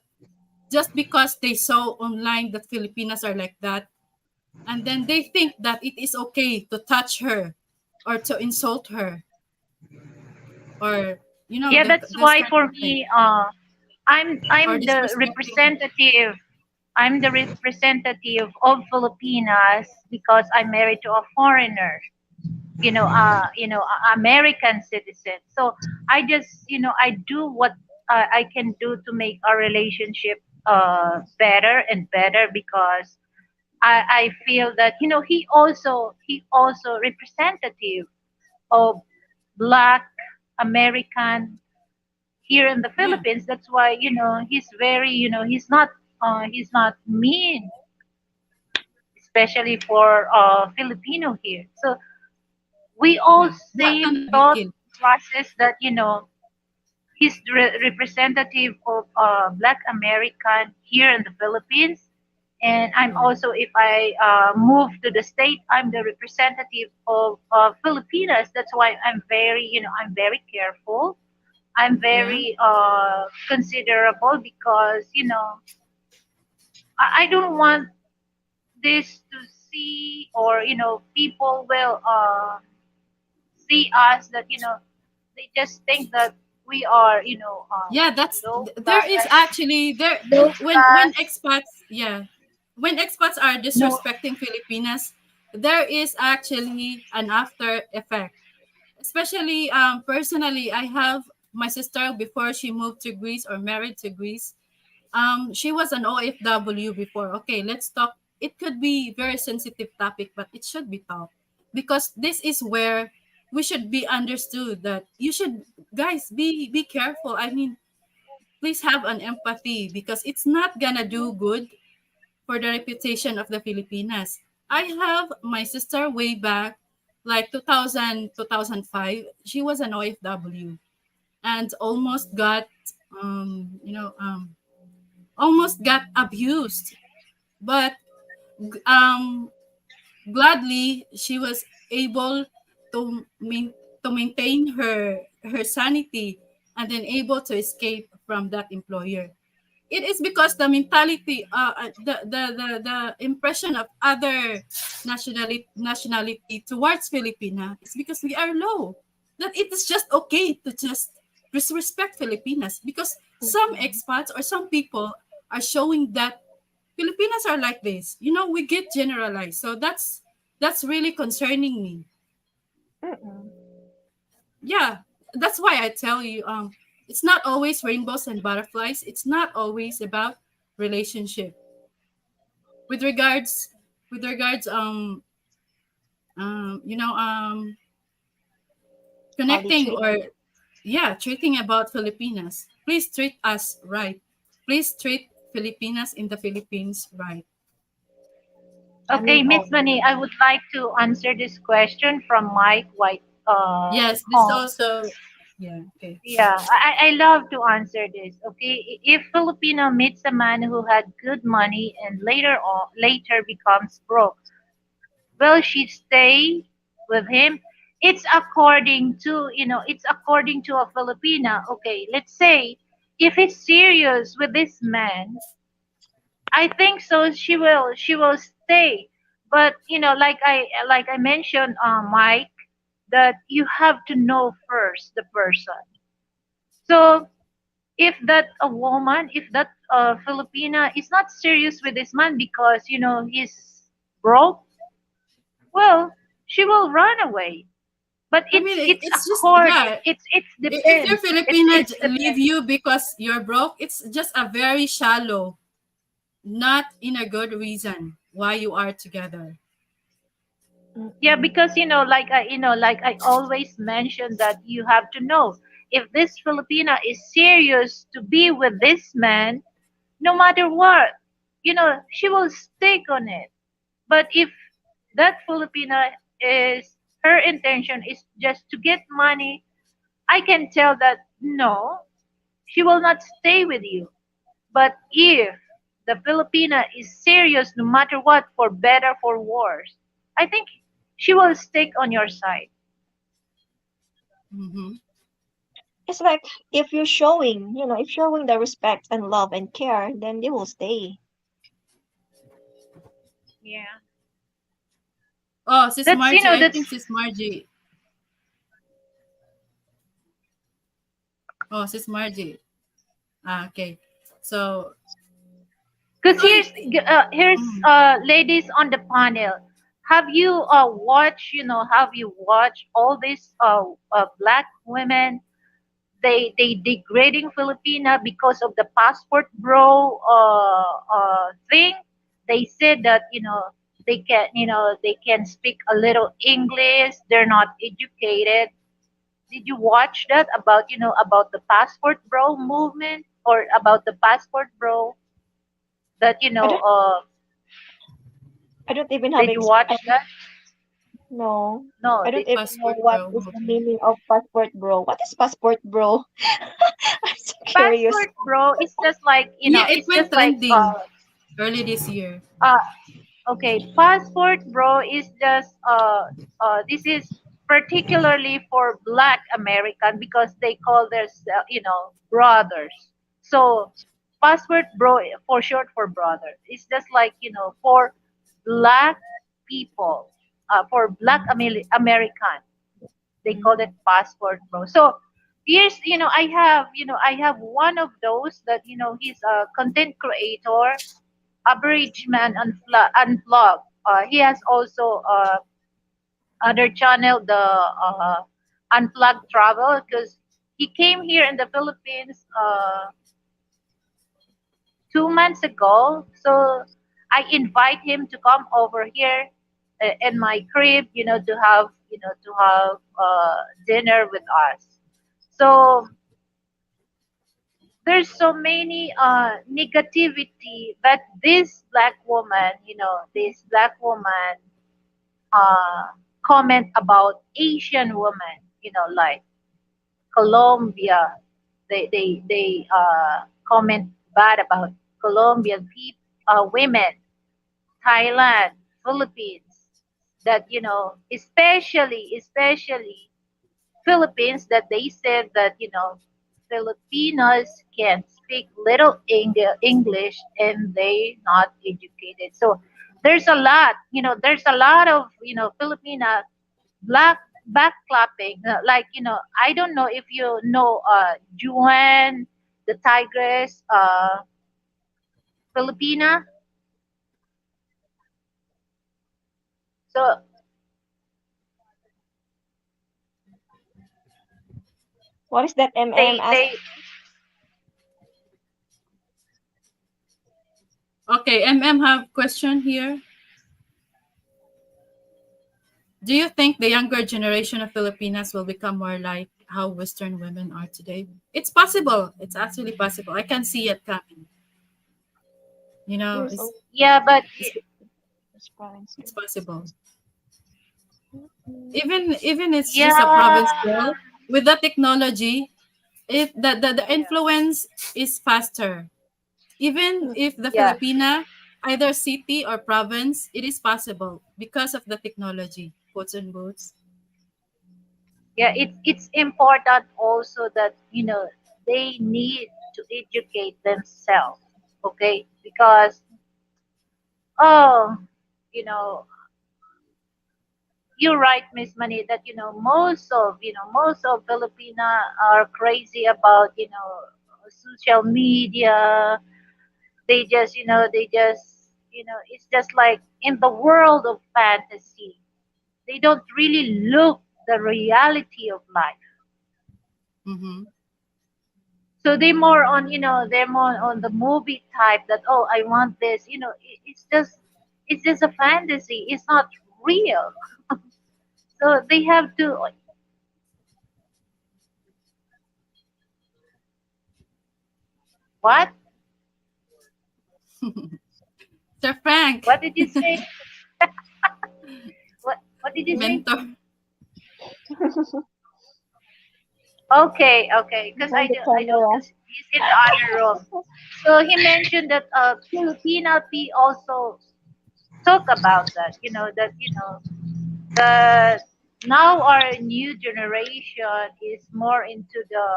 just because they saw online that Filipinas are like that, and then they think that it is okay to touch her or to insult her or Yeah, the, that's this why kind for of thing me, I'm or I'm the disrespecting. representative. I'm the representative of Filipinas because I'm married to a foreigner. American citizen. So I just, I do what I can do to make our relationship better and better, because I feel that he also representative of Black American here in the Yeah, Philippines. That's why he's very, he's not mean, especially for Filipino here. So we all yeah, not same gonna be thought killed. process that he's representative of Black American here in the Philippines. And I'm Yeah, also, if I move to the state, I'm the representative of Filipinas. That's why I'm very careful. I'm yeah, very considerable, because I don't want this to see, or people will see us that they just think that we are yeah. That's low there is class, actually there low when class. expats, yeah, when expats are No, disrespecting Filipinas, there is actually an after effect. Especially personally, I have my sister before she moved to Greece or married to Greece. She was an OFW before. Okay, let's talk. It could be very sensitive topic, but it should be talked because this is where we should be understood that you should, guys, be careful. I mean, please have an empathy because it's not gonna do good for the reputation of the Filipinas. I have my sister way back like 2000 2005. She was an OFW and um you know um almost got abused, but um, gladly she was able to to maintain her sanity and then able to escape from that employer. it is because the mentality, the impression of other nationality towards Filipina is because we are low. That it is just okay to just disrespect Filipinas because some Mhm. expats or some people are showing that Filipinas are like this. You know, we get generalized. So that's really concerning me. Mm-mm. Yeah, that's why I tell you, it's not always rainbows and butterflies. It's not always about relationship. With regards, with regards, you know, How they connecting treat or you. yeah, treating about Filipinas. Please treat us right. Please treat Filipinas in the Philippines right. I Okay, mean, Miss Money, I would like to answer this question from Mike White Yes, this Home. also. Yeah. Okay. Yeah, I love to answer this. Okay, if Filipino meets a man who had good money and later becomes broke, will she stay with him? It's according to, it's according to a Filipina. Okay, let's say if he's serious with this man, I think so. She will stay. But like I mentioned, Mike, that you have to know first the person. So if that a woman, if that Filipina is not serious with this man because he's broke, well, she will run away. But I it's mean, it's it's just accord. yeah. It's If your depends. Filipina It's leave depends. you because you're broke, it's just a very shallow, not in a good reason why you are together. Yeah, Mm-mm. because like I always mention that you have to know if this Filipina is serious to be with this man, no matter what, she will stick on it. But if that Filipina is her intention is just to get money, I can tell that no, she will not stay with you. But if the Filipina is serious no matter what, for better, for worse, I think she will stick on your side. Mm-hmm. It's like if you're showing, if showing the respect and love and care, then they will stay. Yeah. Oh, Sis That's, Margie, I that's think Sis Margie. Oh, Sis Margie. Ah, okay. So you because know, here's mm, ladies on the panel. Have you watched all these black women? They degrading Filipina because of the passport bro thing. They said that they can speak a little English. They're not educated. Did you watch that about the passport bro movement, or about the passport bro that I don't, I don't even have did you watch that? no. No, I don't even know passport what bro is the movement. meaning of passport bro. What is passport bro? I'm so curious. passport bro is just like Yeah, it it's went just like trending early this year. uh okay, passport bro is just this is particularly for black American because they call their brothers. So passport bro, for short for brother, it's just like for black people, for black American, they call it Mm. passport bro. So here's I have one of those that he's a content creator, average man unplug. He has also other channel, the unplugged travel, because he came here in the Philippines 2 months ago. So I invite him to come over here in my crib, to have dinner with us. So there's so many negativity that this black woman uh, comment about Asian women, like Colombia. They comment bad about Colombian women, Thailand, Philippines. That especially Philippines, that they said that Filipinos can speak little English and they not educated. So there's a lot, there's a lot of, Filipina black backclapping. Like, I don't know if you know Juan, the tigress, Filipina. So What is that they MM ask? they Okay, have question here. Do you think the younger generation of Filipinas will become more like how Western women are today? It's possible. It's actually possible. I can see it coming. You know, Years old yeah, but it's, response to it's possible. mm, Even it's just a yeah, province girl with the technology, if the yeah, influence is faster. Even mm, if the yeah. Filipina, either city or province, it is possible because of the technology. Quotes and boots. Yeah, it's important also that they need to educate themselves, okay? Because oh, you know you're right, Miss Mani, that most of Filipina are crazy about social media. They just it's just like in the world of fantasy. They don't really look the reality of life. Mm-hmm. So they're more on the movie type that, oh, I want this. It's just a fantasy. It's not real. So they have to. What? Sir Frank, What did you say? What did you mm, say? mentor. Okay, okay. Because on the I don't. camera. Because he's in the other room. So he mentioned that Filipina P also talk about that. That now our new generation is more into the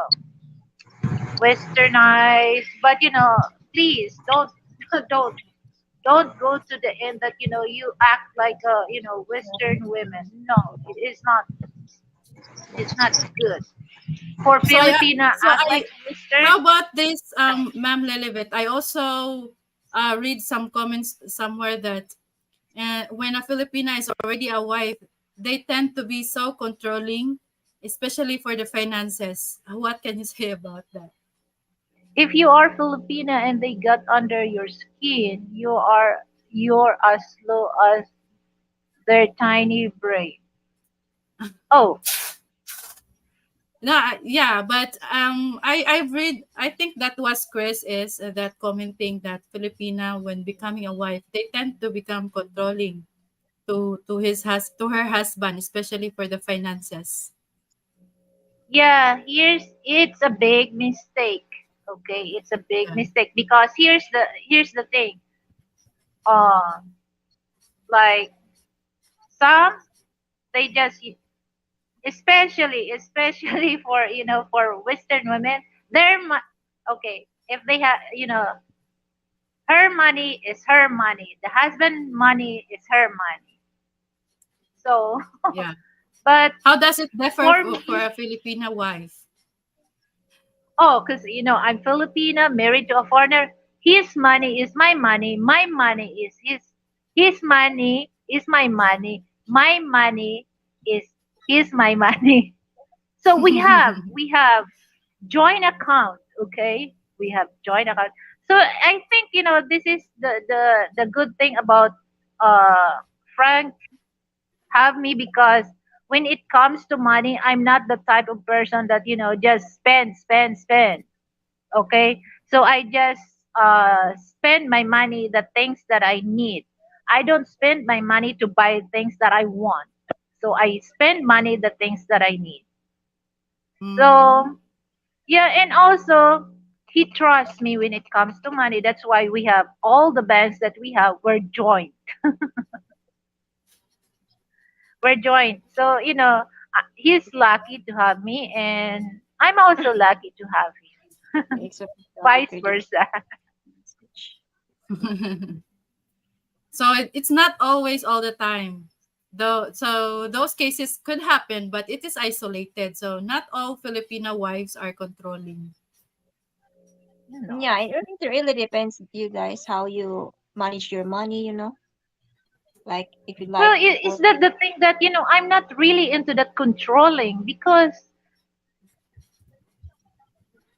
westernized, but please don't don't go to the end that you act like a western women. No, it's not good for So yeah, Filipina. so Act I like a western. how about this, Ma'am Lilibet? I also read some comments somewhere that when a Filipina is already a wife, they tend to be so controlling, especially for the finances. What can you say about that? If you are Filipina and they got under your skin, you're as slow as their tiny brain. Oh, No, yeah, but I've read. I think that was Chris is that commenting that Filipina when becoming a wife, they tend to become controlling to her husband, especially for the finances. yeah, it's a big mistake. Okay, it's a big Yeah. mistake because here's the thing. Uh, like some they just especially for Western women, okay, if they have her money is her money, the husband money is her money. So, Yeah. but How does it differ for for me, a Filipina wife? oh, because I'm Filipina, married to a foreigner. His money is my money. My money is his. His money is my money. My money is his my money. So we have joint account. Okay, we have joint account. So I think this is the good thing about Frank have me, because when it comes to money, I'm not the type of person that just spend, spend, spend. Okay, so I just spend my money the things that I need. I don't spend my money to buy things that I want. So I spend money the things that I need. Mm, So yeah, and also he trusts me when it comes to money. That's why we have all the banks that we have. We're joined. So he's lucky to have me, and I'm also lucky to have him. Except Vice for the versa. message. So it's not always all the time. Though so those cases could happen, but it is isolated. So not all Filipino wives are controlling. No. Yeah, it really depends you guys how you manage your money, like if you Well, like is work. that the thing that, I'm not really into that controlling because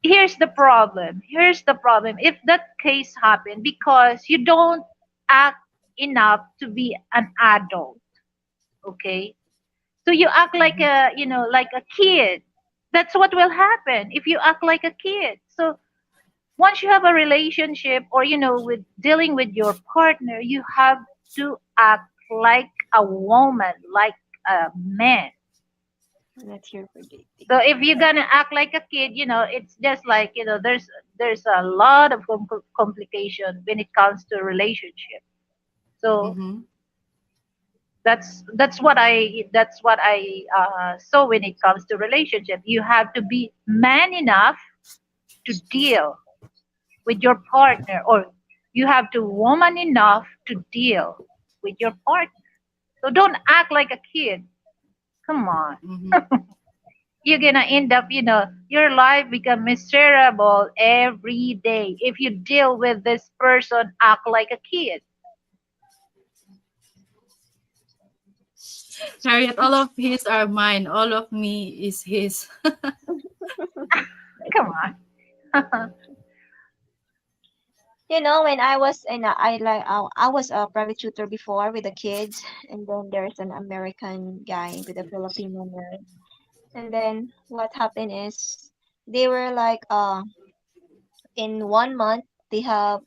here's the problem. If that case happened because you don't act enough to be an adult, okay? So you act like Mhm. a kid. That's what will happen if you act like a kid. So once you have a relationship or with dealing with your partner, you have to act like a woman, like a man. Not here for dating. So if you're gonna act like a kid, it's just like there's a lot of complication when it comes to relationship. So Mhm. that's what I saw when it comes to relationship. You have to be man enough to deal with your partner, or you have to woman enough to deal with your partner. So don't act like a kid. Come on. Mhm. You're gonna end up, your life become miserable every day if you deal with this person act like a kid. Harriet, all of his are mine. All of me is his. Come on. When I was in I was a private tutor before with the kids, and then there's an American guy with a Filipino nurse. And then what happened is they were like in 1 month they have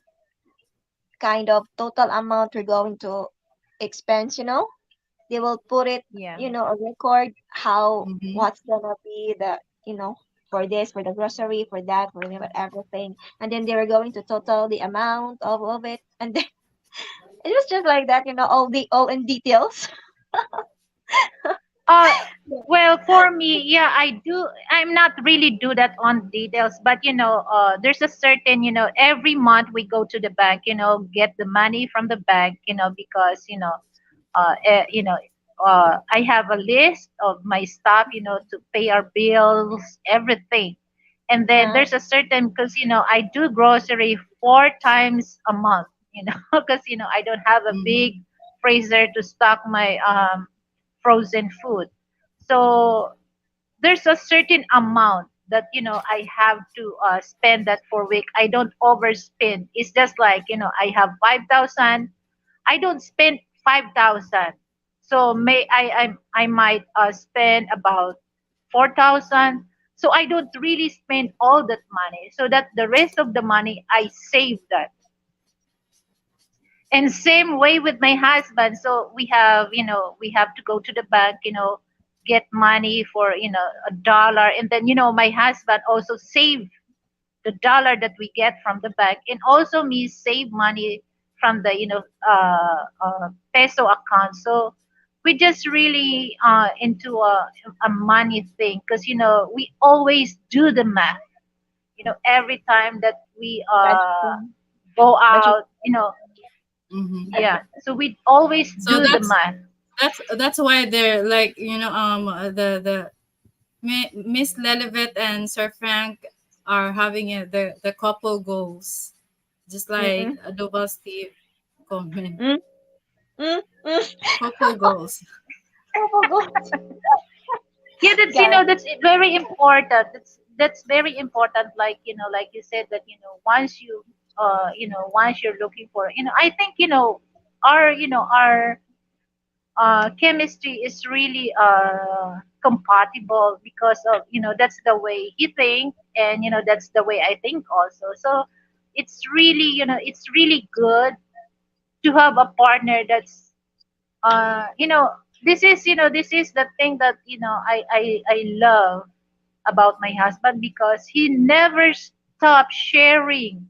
kind of total amount we're going to expense. They will put it, Yeah. a record how Mhm. what's gonna be the, for this, for the grocery, for that, for everything. And then they were going to total the amount of it. And then it was just like that, all in details. Uh, well, for me, yeah, I do. I'm not really do that on details, but there's a certain, every month we go to the bank, get the money from the bank, because I have a list of my stuff, to pay our bills, everything. And then Uh, there's a certain, because I do grocery 4 times a month, because I don't have a big Mhm. freezer to stock my frozen food. So there's a certain amount that I have to spend that for week. I don't overspend. It's just like I have 5,000. I don't spend 5,000. So I might spend about 4,000. So I don't really spend all that money. So that the rest of the money I save that. And same way with my husband. So we have to go to the bank, get money for $1, and then my husband also save the dollar that we get from the bank, and also me save money from the peso account. So we just really into a money thing, because we always do the math, every time that we budgeting, go budget. out, Mhm. yeah, so we always So do the math. that's why they're like the Miss Lelivet and Sir Frank are having the couple goals, just like Mm-mm. Adobe Steve comment. Mm, mm, mm. Couple goals. Oh my God. Yeah, that's Guys. that's very important. That's very important. Like like you said that once you're looking for I think our chemistry is really compatible, because of that's the way he think, and that's the way I think also. So it's really good to have a partner that's uh you know this is the thing that I love about my husband, because he never stops sharing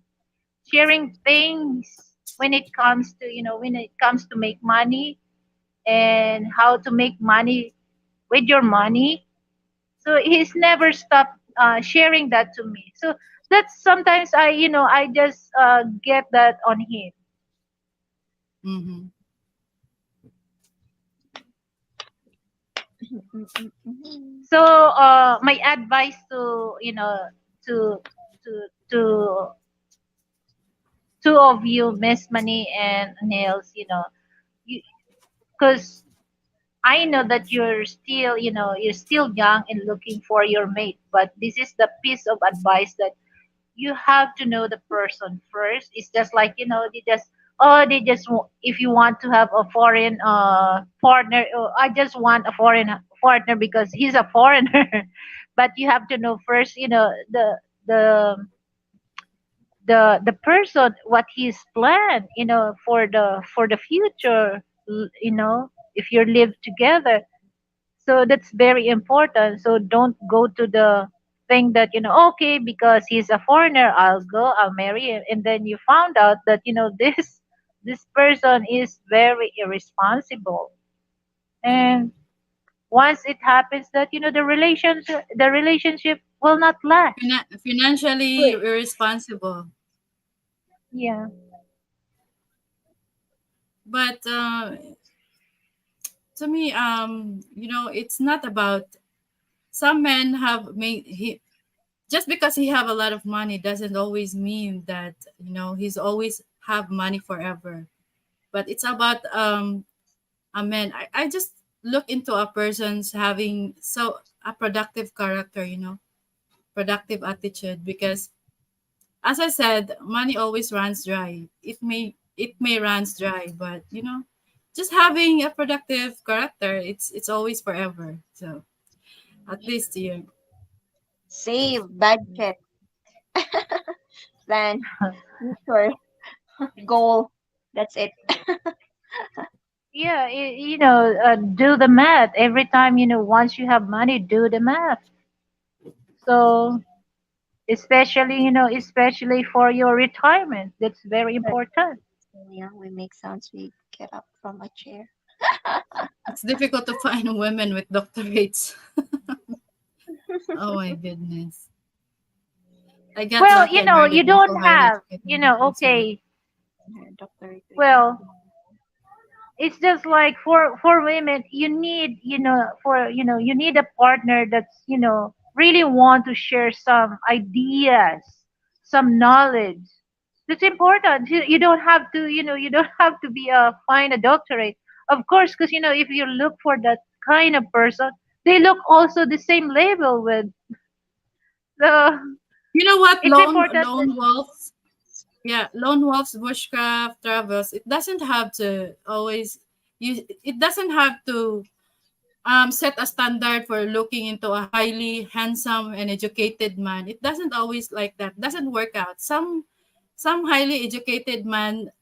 things when it comes to make money, and how to make money with your money. So he's never stopped sharing that to me. So that's sometimes I just get that on him. Mm-hmm. So my advice to to to to two of you, Miss Money and Nails, you because I know that you're still young and looking for your mate, but this is the piece of advice that you have to know the person first. It's just like if you want to have a foreign partner, oh, I just want a foreign partner because he's a foreigner. But you have to know first, the the person what he's planned, for the future, if you live together. So that's very important. So don't go to the thing that, okay, because he's a foreigner, I'll marry him. And then you found out that, this person is very irresponsible. And once it happens that, the relationship will not last. Financially Wait. irresponsible. Yeah. But to me, it's not about some men have made he just because he have a lot of money doesn't always mean that he's always have money forever. But it's about a man. I just look into a person's having so a productive character, productive attitude because as I said, money always runs dry. It may runs dry, but just having a productive character, it's always forever. So at least Save budget plan future goal. That's it. Yeah, do the math every time, once you have money, do the math. So especially for your retirement, that's very But important. yeah, we make sounds. We get up from a chair. it's difficult to find women with doctorates. Oh my goodness. I got Well, lucky. I married you an don't also highly have, educated man. Thanks a lot. okay, Her doctorate well, recently. it's just like for women, you need, you need a partner that's, really want to share some ideas, some knowledge. That's important. You don't have to, you don't have to be find a doctorate, of course, because, if you look for that kind of person, they look also the same level with the. You know what? It's Lone important that lone wolves. Yeah, lone wolves, bushcraft, travels. It doesn't have to always. It doesn't have to set a standard for looking into a highly handsome and educated man. It doesn't always like that. Doesn't work out. Some highly educated man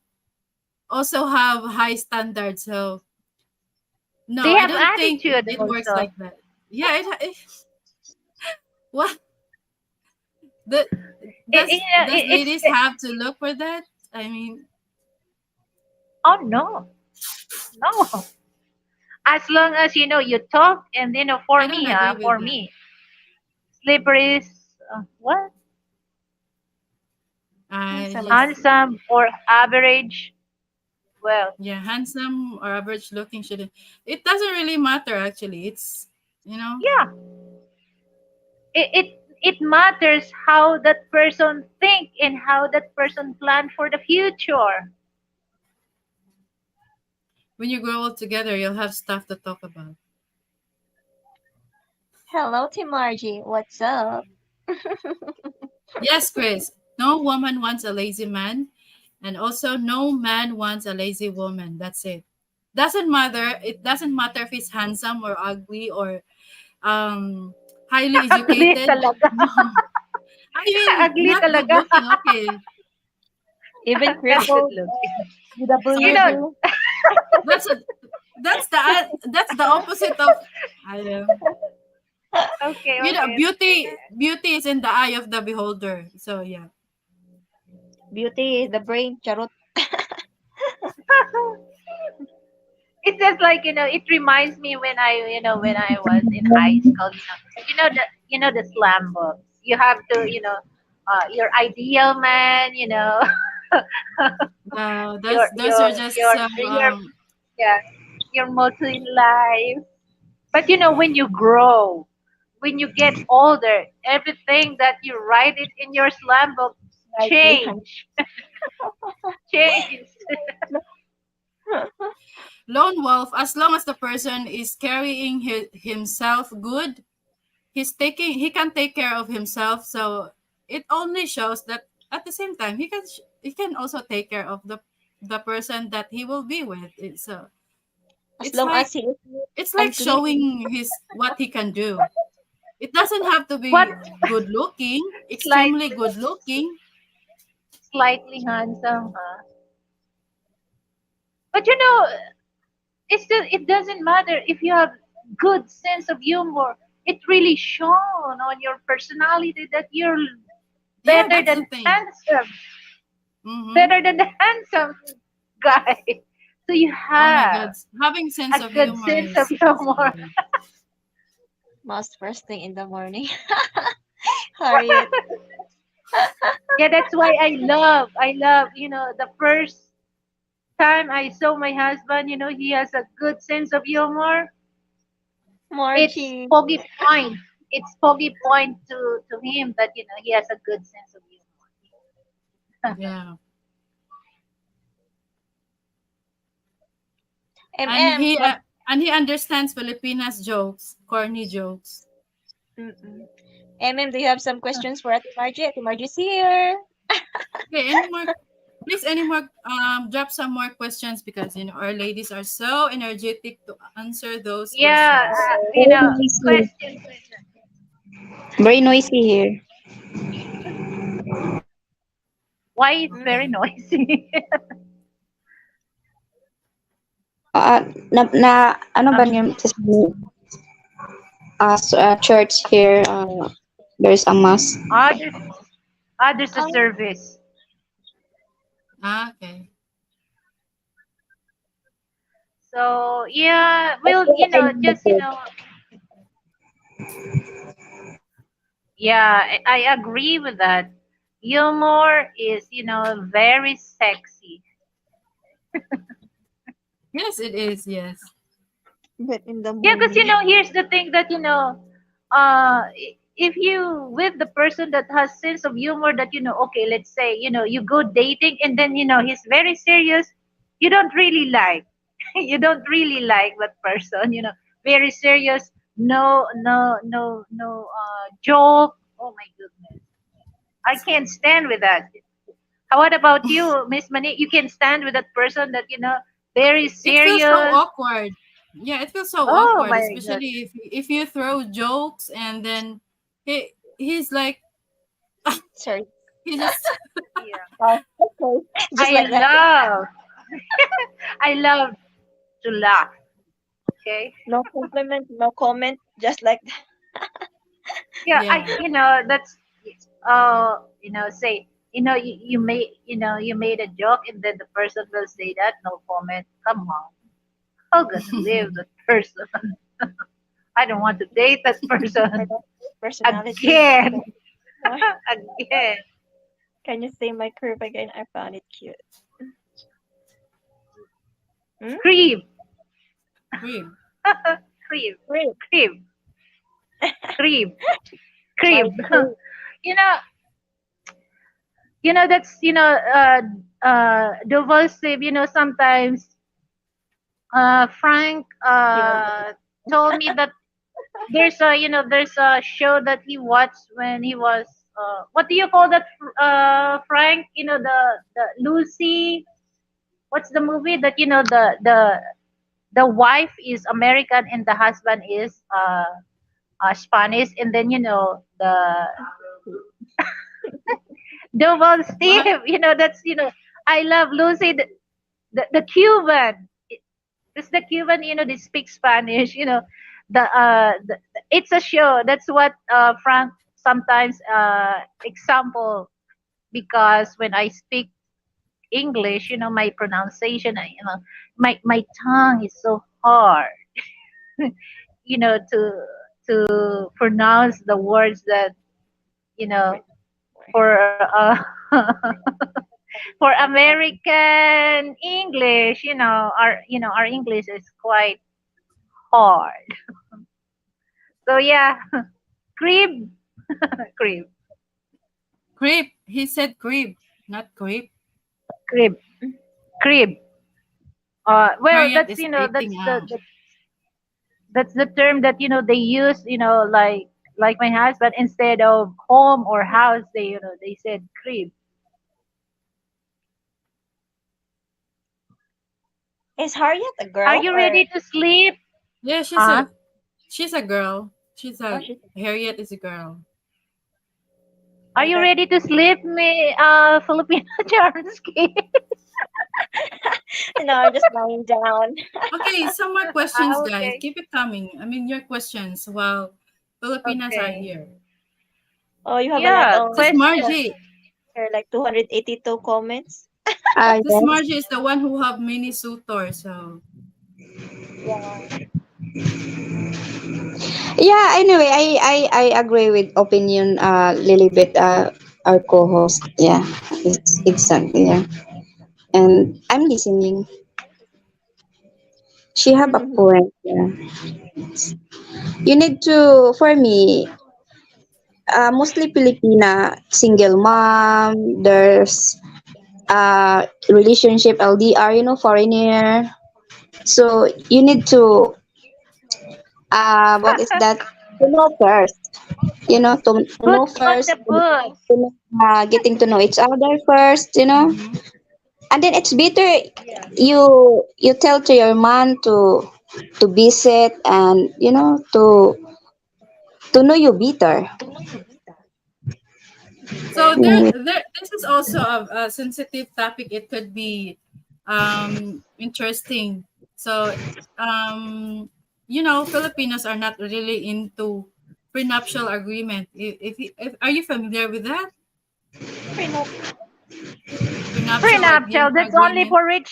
also have high standards. So no, they I have don't think it, attitude it works also. like that. Yeah, what the does It's ladies have to look for that? I mean, oh no, no. As long as you talk, and I don't agree with for that. me, slippery is what, I Handsome just enough. handsome or average. Well, yeah, handsome or average looking shouldn't. It doesn't really matter actually. It's. yeah, it matters how that person think and how that person plan for the future. When you grow up together, you'll have stuff to talk about. Hello, Team Margie. What's up? Yes, Chris. No woman wants a lazy man, and also no man wants a lazy woman. That's it. Doesn't matter. It doesn't matter if he's handsome or ugly or um highly Ugly educated. talaga. No, I mean Ugly not good talaga. looking. Okay, Even Not good crippled looking. with a You sorry know, for burrito. that's a, that's the opposite of I okay, okay. beauty is in the eye of the beholder. So yeah. Beauty is the brain. Charot. It's just like, it reminds me when I was in high school. the slam books. You have to, your ideal man, Those are just so your yeah, your motto in life. But when you grow, when you get older, everything that you write it in your slam book Slightly hungry. change, change. lone wolf. As long as the person is carrying himself good, he can take care of himself. So it only shows that at the same time he can also take care of the person that he will be with. As It's long like as he is it's like and clean. showing his what he can do. It doesn't have to What be good looking, extremely slightly, good looking. slightly handsome, huh? But it doesn't matter if you have good sense of humor. It really shown on your personality that you're Yeah, better that's the than thing. handsome, Mm-hmm. better than the handsome guy. So you Oh my have God, having sense a of good humor sense of is humor. good. Most first thing in the morning. Harriet. Yeah, that's why I love, the first time I saw my husband, he has a good sense of humor. It's Margie. foggy point. It's foggy point to him that he has a good sense of humor. Yeah, and MM. What? and he understands Filipinas jokes, corny jokes. Mm-mm. MM, do you have some questions for Ate Margie? Ate Margie's here. Okay, any more? Please, any more? Drop some more questions because our ladies are so energetic to answer those Yeah, questions. Very noisy. question, question. Very noisy here. Why it's very Mm. noisy? Ano ba um, yung church here, there's a mass. others, others a Oh, service. Ah, okay. So yeah, well, Okay, I love just it. yeah, I agree with that. Humor is, very sexy. Yes, it is. Yes. but in the Yeah, because morning. here's the thing that if you with the person that has sense of humor, that okay, let's say you go dating, and then he's very serious, you don't really like, you don't really like that person, very serious, no, no, no, no, joke. Oh my goodness, I can't stand with that. What about you, Miss Mani? You can stand with that person that very It feels so serious. awkward. Yeah, it feels so Oh awkward, my god. especially if you throw jokes and then he's like Sorry. he just Yeah. Oh, okay. Just I like that. love I love to laugh. Okay. No compliment, no comment. Just like that. Yeah, I yeah. that's say you made a joke, and then the person will say that no comment. Come on. How gonna live that person? I don't want to date that I person don't have personality. again. Why? Again. Can you say my curve again? I found it cute. Hmm? Creep. Crib. Creep. Great. Creep. Creep. My Creep. curve. you know that's Duval Sleep, sometimes Frank You want to told me that there's a show that he watched when he was what do you call that, Frank, the Lucy, what's the movie that the wife is American and the husband is Spanish, and then the Duval What? Steve, that's I love Lucy, the Cuban. It's the Cuban, they speak Spanish. It's a show. That's what Frank sometimes example, because when I speak English, my pronunciation, my tongue is so hard, to to pronounce the words that you know for for American English, our English is quite hard. So yeah, crib, crib, Creep. He said creep, not creep. crib, crib. Well, Harriet that's is freaking out. that's the term that they use. Like my husband, instead of home or house, they said crib. Is Harriet a Are girl you or ready to sleep? Yeah, Huh? she's a girl. oh she's Harriet is a girl. Are oh you that ready to sleep, me, Filipino Charsky? no, I'm just lying down. Okay, some more questions, guys. Okay. Keep it coming. I mean, your questions while Filipinas are Okay. here. Oh, you have a lot Yeah, This of is question. Margie. there are like 282 comments. This Yes. Margie is the one who have mini suitor. So Yeah. Yeah, anyway, I agree with opinion Lilibet, our co-host. Yeah, it's exactly, yeah. And I'm listening. She have a point, yeah. You need to, for me, mostly Filipina, single mom, there's relationship LDR, foreigner. So you need to, what is that? To know first, to Put know on first, the book. getting to know each other first. mhm. And then it's better Yeah. you tell to your man to visit and to know you better. So Okay. Mm. this is also a sensitive topic. It could be interesting. So Filipinos are not really into prenuptial agreement. If are you familiar with that? Prenup. Prenuptial Prenuptial. That's only agreement.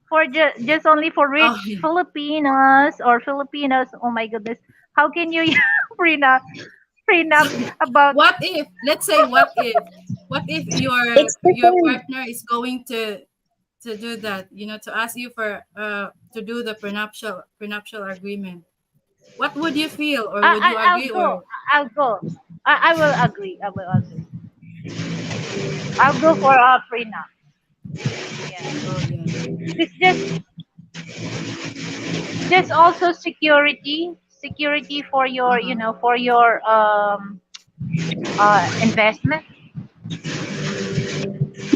for just only for Oh, rich Filipinos or Filipinos. Oh my goodness. How can you prenup about what if, let's say, what if It's the your same. partner is going to do that, to ask you for to do the prenuptial agreement, what would you feel, or would you I'll agree, go. or I'll go. I will agree. I will agree. I'll go for a prenup. Yeah. oh yeah. It's just also security for your Uh-huh. investment.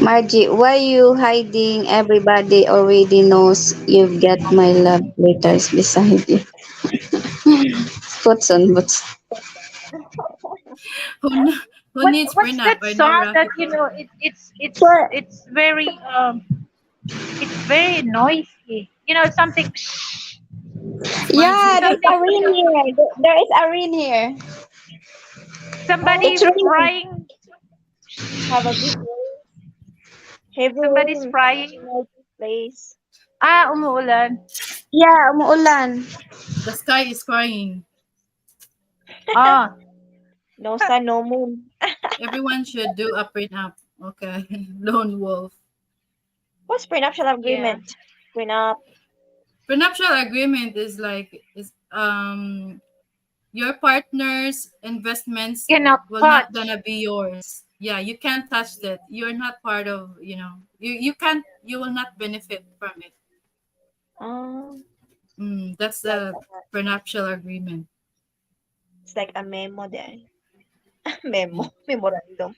Margie, why you hiding? Everybody already knows you've got my love letters beside you. Puts on boots. who n- who needs What's prenup? that I know, song that Rafico. For it's very noisy. Something It's yeah, Margie. there's something a rain here. There is a rain here. somebody It's Oh, raining. frying have a big rain. Heavy somebody's rain frying. in my place. Umuulan. Yeah, umuulan. The sky is crying. Ah, No sun, no moon. Everyone should do a prenup. Okay. Lone wolf. What's prenuptial yeah. agreement? Prenup. Prenuptial agreement is like is your partner's investments Cannot will not touch. gonna be yours. Yeah, you can't touch that. You're not part of, you can't, you will not benefit from it. That's Like the prenuptial agreement. it's like a memo there. Memo, Yeah. memorandum.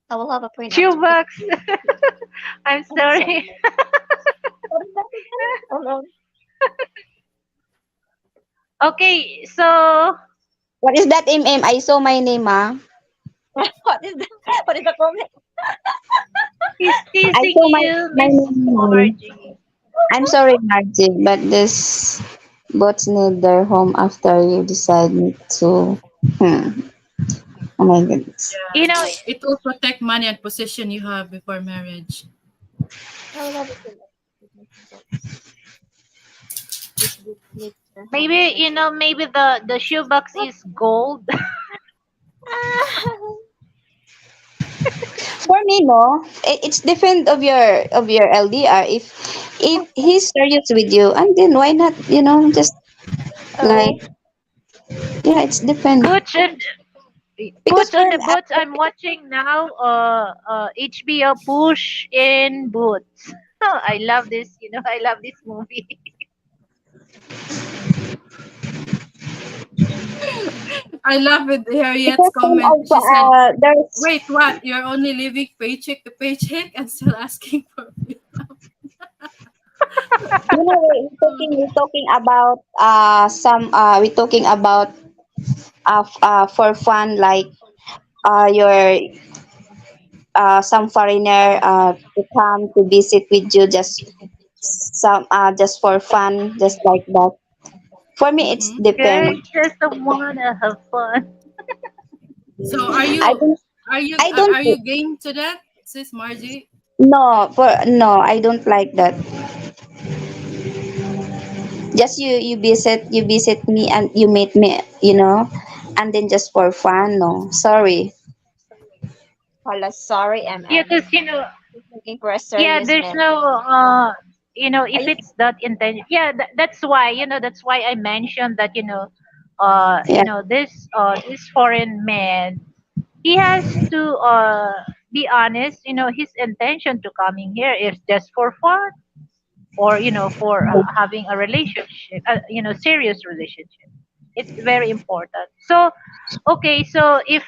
I will have a prenup too. Shoebox. I'm I'm sorry. sorry. What is that again? Oh no. Okay, so What is that, MM? I saw my name, ah. What is that? What is the comment? he's I teasing saw you, my Miss name. Margie. I'm sorry, Margie, but this bots need their home after you decide not to. Hmm. Oh my goodness. You Yeah. know, It will protect money and position you have before marriage. I will have a prenup. This book needs your hand Maybe, surgery. maybe the shoebox What? is gold. For me, no, it's depend of your LDR. If he's serious with you, and then why not? Just like, Oh, yeah, it's depend Boots and because Boots for on the Boots. I'm watching now. HBO Push in Boots. Oh, I love this. I love this movie. I love it. Harriet's because some comment. of She said, there's "Wait, what? You're only living paycheck to paycheck and still asking for freedom." we're talking about we're talking about for fun, like your some foreigner to come to visit with you, just for fun, just like that. For me, it's Mm-hmm. depend. Okay, just wanna have fun. So are I you don't. are you I are don't. are you game to that, Sis Margie? No, I don't like that. Just you visit me and you meet me, and then just for fun. No, sorry. Hala, sorry, Yeah, MM. because He's looking for a yeah, serious there's man. no Are if you? it's that intention. Yeah, that's why I mentioned that Yeah, this foreign man, he has to be honest. His intention to coming here is just for fun, or for having a relationship, serious relationship. It's very important. So okay, so if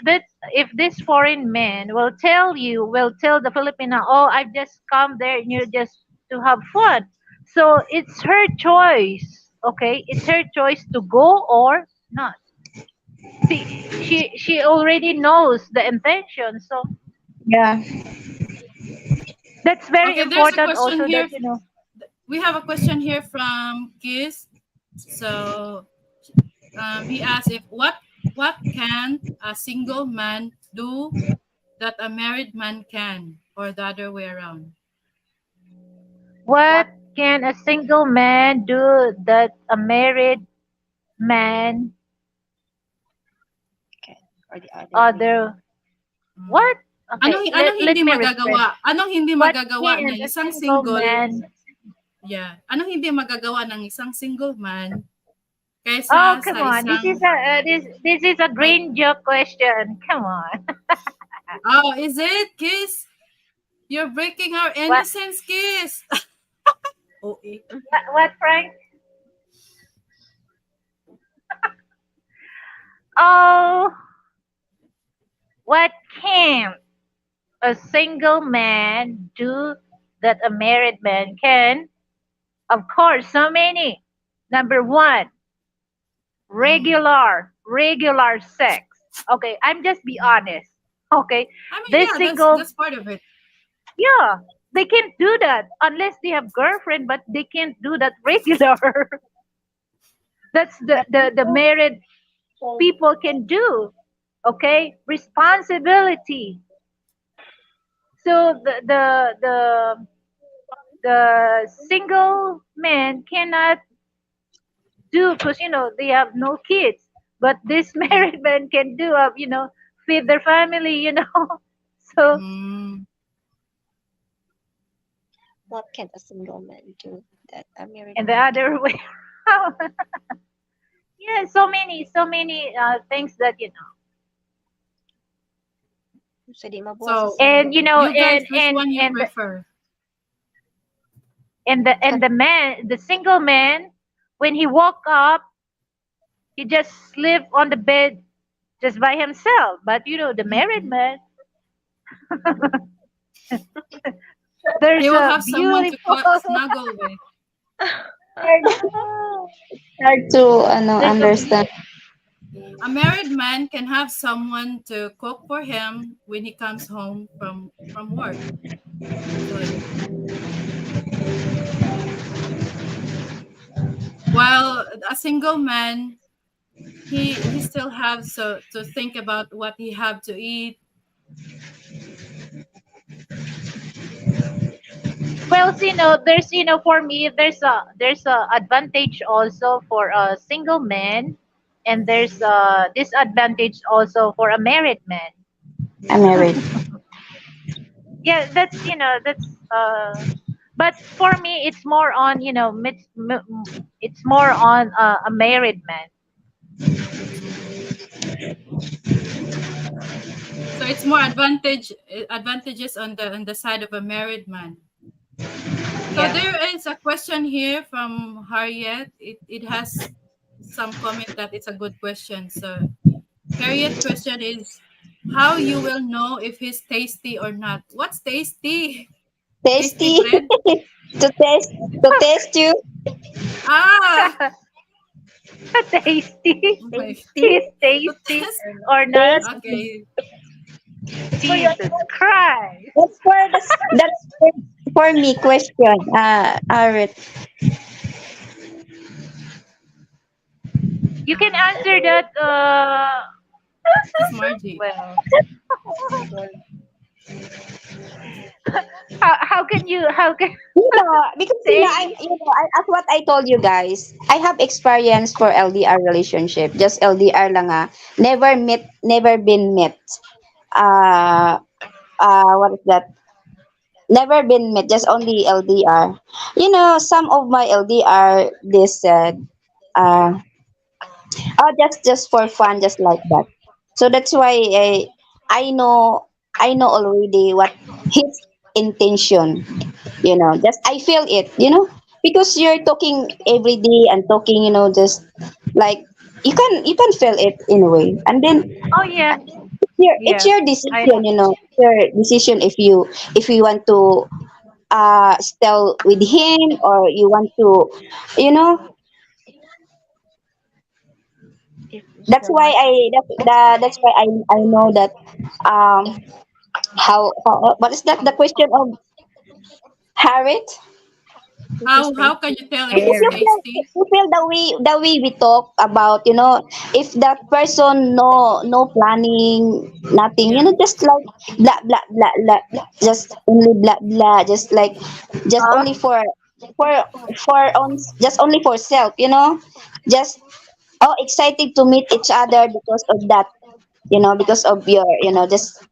this foreign man will tell the Filipina, oh, I've just come there and you just to have fun, so it's her choice. Okay, it's her choice to go or not. See, she already knows the intention, so yeah. that's very Okay, there's a important question also, that here. We have a question here from Kiss. So he asked if what can a single man do that a married man can, or the other way around. what What? can a single man do that a married man Okay. Or the other way other around. what? Mm. Okay, Anong let hindi me rephrase. magagawa? Anong hindi What magagawa can ng a isang single single, man? yeah, anong hindi magagawa ng isang single man Oh, kaysa come sa on. This is isang a may green joke question. Come on. Oh, is it, Kiss? You're breaking our what innocence, Kiss. Oh, eh. what Frank? Oh, what can a single man do that a married man can? Of course, so many. Number one, Mm. regular sex. Okay, I'm just be honest. Okay, I mean, this yeah, single, that's part of it. yeah, they can't do that unless they have girlfriend, but they can't do that regular. That's the married people can do. Okay, responsibility. So the single man cannot do, because they have no kids, but this Mm. married man can do, feed their family. So, Mm. What can a single man do that a married and the man other can? way around. Yeah, so many things that So di mabuhay sa So, and single. you guys, and which one you and prefer? the man, the single man, when he woke up, he just sleep on the bed just by himself. But the married Mm-mm. man, He there's will a have someone to beautiful, snuggle with. Hard to there's a understand. A married man can have someone to cook for him when he comes home from work. So while a single man, he still has to think about what he have to eat. Well, there's for me there's a advantage also for a single man, and there's a disadvantage also for a married man. I'm married. Yeah, that's but for me it's more on it's more on a married man. Mhm. So it's more advantages on the side of a married man. So Yeah. there is a question here from Harriet. It has some comment that it's a good question. So Harriet question is how you will know if he's tasty or not. What's tasty? Tasty Tasty bread? to test to test you. Ah, Tasty. my Tasty. He's so tasty test. or not? Tasty. Okay. It's for your Jesus Christ. That's for me question. Alright. You can answer that This Margie. well, oh my god. how can Because say as what I told you guys, I have experience for LDR relationship. Just LDR lang never been met. Uh, what is that? Never been met, just only LDR. Some of my LDR, they said, uh, oh, just for fun, just like that. So that's why I know I know already what his intention. Just I feel it. Because you're talking every day and talking, just like you can feel it in a way, and then oh yeah, it's yeah. your I decision. It's your decision if you want to stay with him, or you want to, you know If you that's still why want to. that's why I know that, how what is that, the question of Harriet? If it's How can tasty. you tell if If it's you Harry. feel tasty? the way we talk about, if that person no planning, nothing, Yeah. just like blah blah blah blah, just only blah blah, just Oh, only for just only for self, just excited to meet each other because of that, because of your, just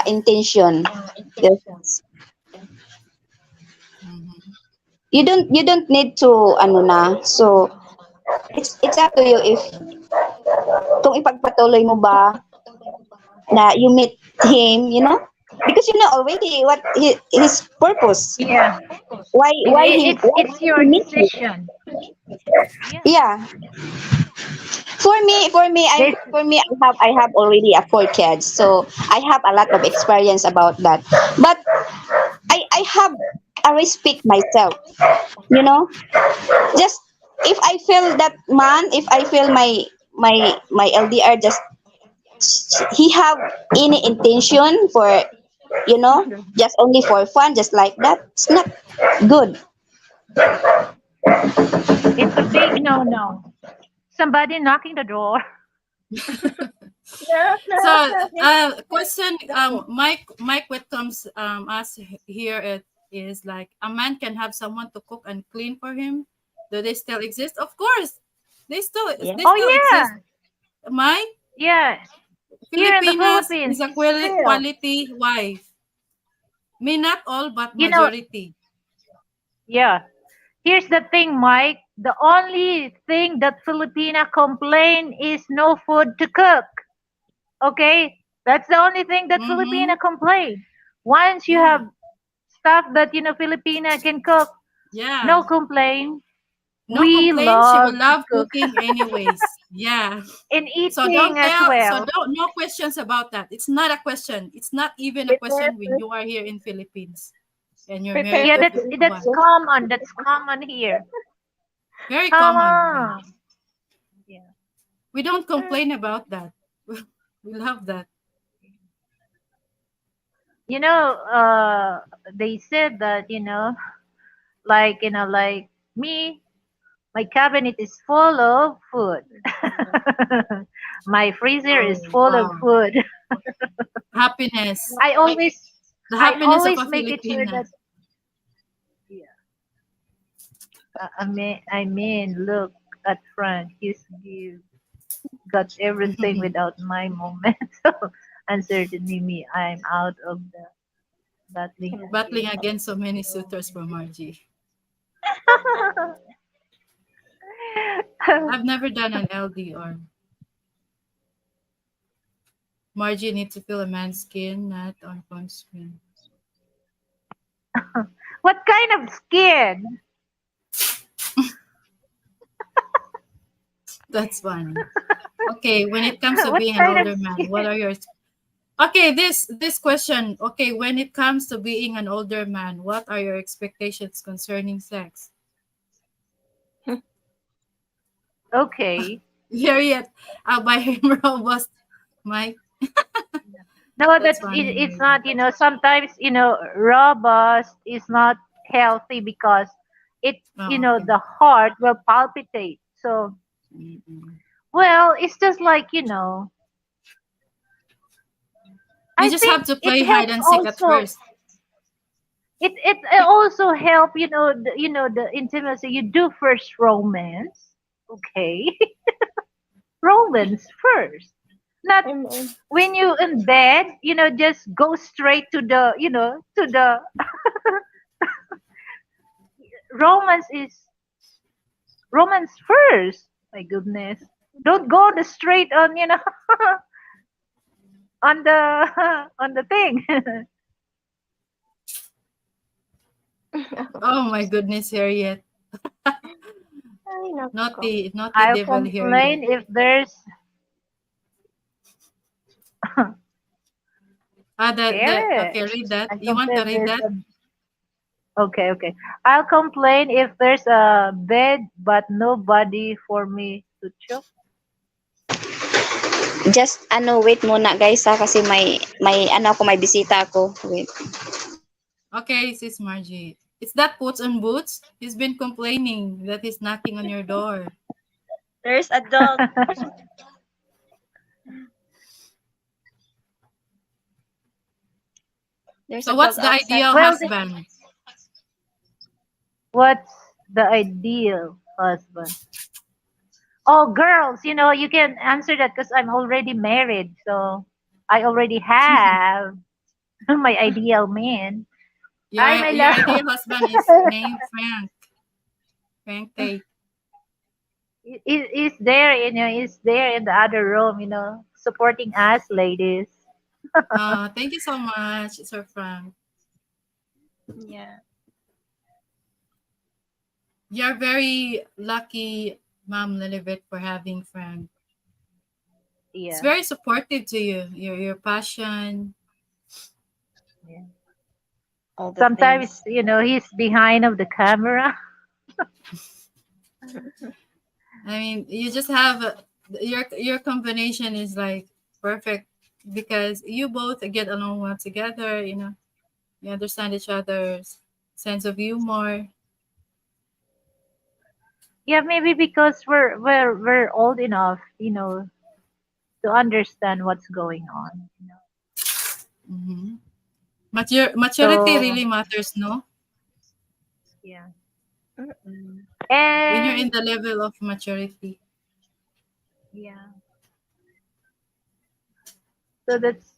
intention. Just, Mhm. you don't need to ano na. So it's up to you if kung ipagpatuloy mo ba na you meet him, because you know already what his purpose. yeah. Why he why It's he your meet you. decision. Yeah. Yeah. This I have already a 4 kids, so I have a lot of experience about that. But I have a respect myself, you know. Just if I feel that man, if I feel my LDR, just he have any intention for, just only for fun, just like that, it's not good. it's a big no. Somebody knocking the door. No, So, no, no. question, No. Mike Whitcomb's asked here, it is like a man can have someone to cook and clean for him. Do they still exist? Of course, Yeah. they Oh still exist. yeah, Mike, yeah. Here in the Filipinas Philippines, is a it's still. quality wife. May not all, but You know, majority. yeah. Here's the thing, Mike. The only thing that Filipina complain is no food to cook. Okay? That's the only thing that Mm-hmm. Filipina complain. Once you Yeah, have stuff that Filipina can cook, yeah. no complain. No We complaints. She will love to love cook cooking anyways. Yeah. and So eating don't as tell. So well. don't. No questions about that. It's not a question. It's not even a Prepare question when for you are here in Philippines and you're prepare married Yeah, to for a that's Filipino. Filipino. common. That's common here. Very Come common. Yeah. on. Yeah. We don't Mm. complain about that. We love that. You know, they said that, like me, my cabinet is full of food. My freezer is Oh full of wow. food. Happiness. I always The I happiness of always a make it sure that Filipina. I mean, look at Frank. He's got everything without my moment. So uncertainly me, I'm out of the battling Battling against against so many so suitors for many. Margie. I've never done an LD or Margie need to feel a man's skin, not on phone screen. What kind of skin? That's funny. Okay, when it comes to What being an kind of older man, what skin? are your Okay, this question. Okay, when it comes to being an older man, what are your expectations concerning sex? Okay. Here yet, I'll buy him robust, Mike. No, That's it's funny. not, sometimes, robust is not healthy because it, Oh, okay. the heart will palpitate. So, Mm-mm. well, it's just like, You I just think have to it play hide helps and seek at also. first. It also help, the intimacy. You do first romance, okay? Romance first. Not Mm-mm. when you in bed, just go straight to the, to the romance is romance first. My goodness. Don't go the straight on, on the on the thing. Oh my goodness, Harriet. Ay, nako. Naughty, naughty I'll devil Harriet. complain if there's Ah, the Eric. okay, read that. I You want to complain read there's that? a Okay, okay. I'll complain if there's a bed but nobody for me to choke. Just ano, wait muna guys ha, kasi may ano ako, may bisita ako. Wait. Okay, sis Margie. It's that Boots on Boots. He's been complaining that he's knocking on your door. There's a dog. There's a So what's dog the outside. ideal Well, husband? what's the ideal husband? Oh, girls, you can answer that because I'm already married, so I already have my ideal man. Hi, my Your love. ideal husband is named Frank. Frank Tate. Is there, is there in the other room, supporting us, ladies. Thank you so much, Sir Frank. Yeah. You're very lucky, Mom Lilibet, for having Frank. It's Yeah, very supportive to you. Your passion. yeah. All the Sometimes, things. he's behind of the camera. I mean, you just have your combination is like perfect because you both get along well together. You understand each other's sense of humor. Yeah, maybe because we're old enough, to understand what's going on. Mm-hmm. Maturity So really matters, no? yeah, Mm-mm. When you're and in the level of maturity. yeah, so that's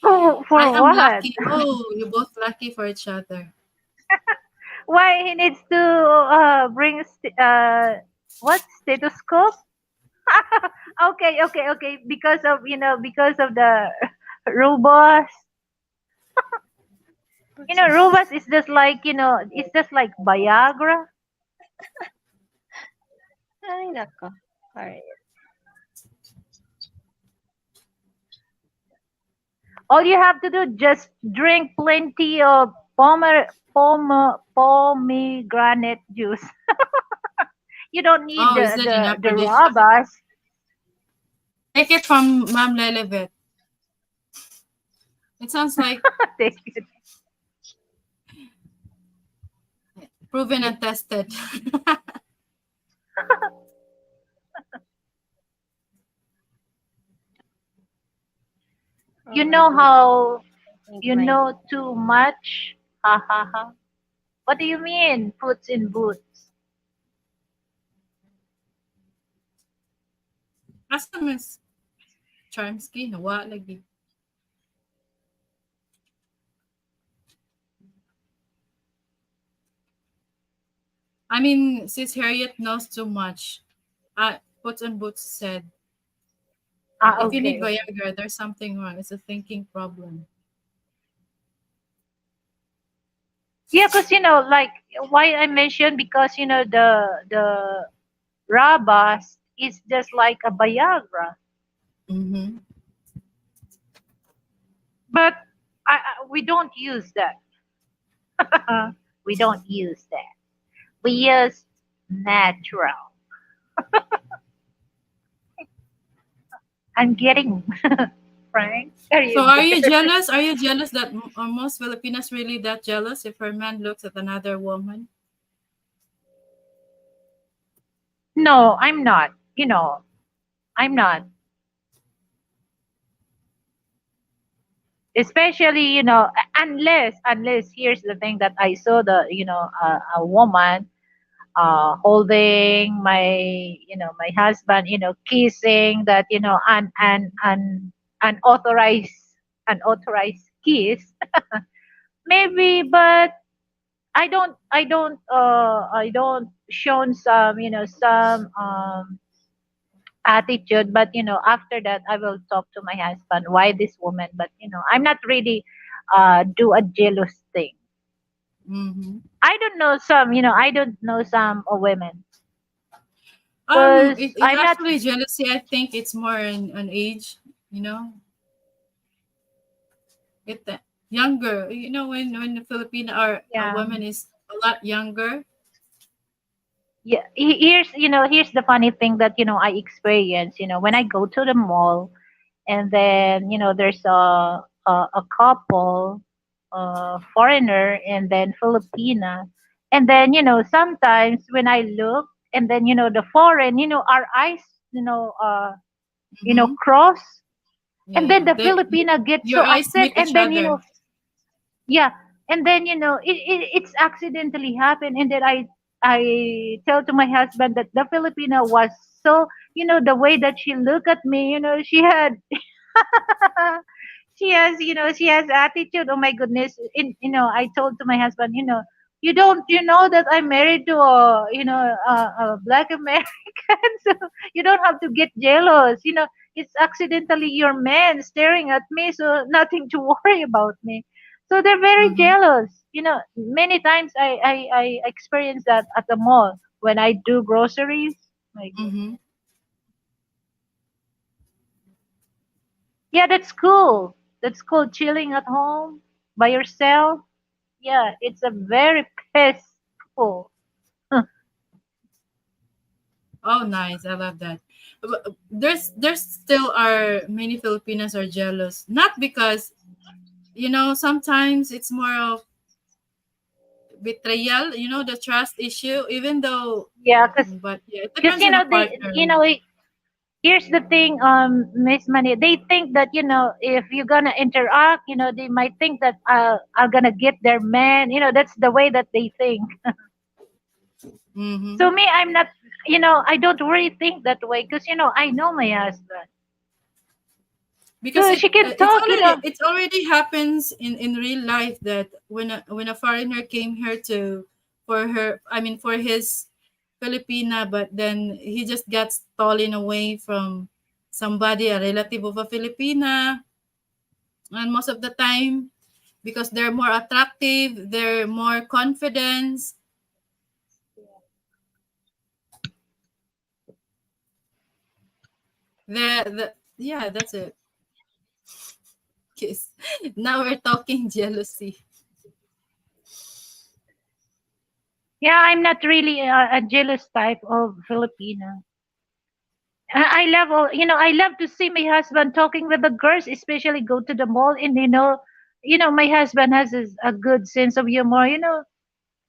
I for am what? lucky. Oh, you're both lucky for each other. Why he needs to bring what stethoscope? Okay, okay, okay. Because of the robust. Robust is just like it's just like Viagra. Ay, nako. Alright. All you have to do just drink plenty of pomegranate juice. You don't need Oh, the is that the enough the for this? robust. Take it from Ma'am Lelebet. It sounds like Take it. proven You, and tested. you Oh my know goodness. You know too much. Ha ha ha. What do you mean? Puts in boots. Asa mas Charmsky, nawa lagi. I mean, Sis Harriet knows too much. Puts and Boots said, Ah, if you need okay, okay. Viagra, there's something wrong. It's a thinking problem. Yeah, because like why I mentioned, because the Rabas is just like a Viagra, Mm-hmm. but we don't use that. We don't use that. We use natural. I'm getting Frank. Are So you are you there? jealous? Are you jealous that are most Filipinas really that jealous if her man looks at another woman? No, I'm not. I'm not. Especially, unless here's the thing, that I saw a woman holding my husband, kissing, that unauthorized unauthorized kiss, maybe. But I don't shown some, attitude. But after that, I will talk to my husband, why this woman. But I'm not really do a jealous thing. Mm-hmm. I don't know some women, because It I'm not. actually jealousy. I think it's more an age. You know, it younger. You know, when the Filipino or a Yeah. woman is a lot younger. Yeah, here's the funny thing that I experience, when I go to the mall, and then there's a couple, foreigner and then Filipina. And then sometimes when I look, and then the foreign, our eyes, Mm-hmm. cross, and Yeah, then the Filipina gets your so eyes upset. meet And each then other. yeah, and then it's accidentally happened. And then I tell to my husband that the Filipina was so, the way that she looked at me, she had she has attitude. Oh my goodness. I told to my husband, you know that I'm married to a black American, so you don't have to get jealous. It's accidentally your man staring at me, so nothing to worry about me. So they're very Mm-hmm. jealous. Many times I experience that at the mall when I do groceries. My Mm-hmm. goodness. Yeah, that's cool. That's cool. Chilling at home by yourself. Yeah, it's a very peaceful. Oh, nice. I love that. There's still are many Filipinos are jealous. Not because sometimes it's more of betrayal. The trust issue. Even though, Yeah, because but yeah, it because depends on the partner. here's the thing, Miss Money. They think that if you're gonna interact, they might think that are gonna get their man. That's the way that they think. Mm-hmm. So me, I'm not. I don't really think that way, because I know my husband. Because So it she can it's talk. already happens in real life that when a foreigner came here to for her I mean for his Filipina, but then he just got stolen away from somebody, a relative of a Filipina, and most of the time because they're more attractive, they're more confident. The yeah, that's it. Kiss. Now we're talking jealousy. Yeah, I'm not really a jealous type of Filipino. I love I love to see my husband talking with the girls, especially go to the mall. And my husband has a good sense of humor.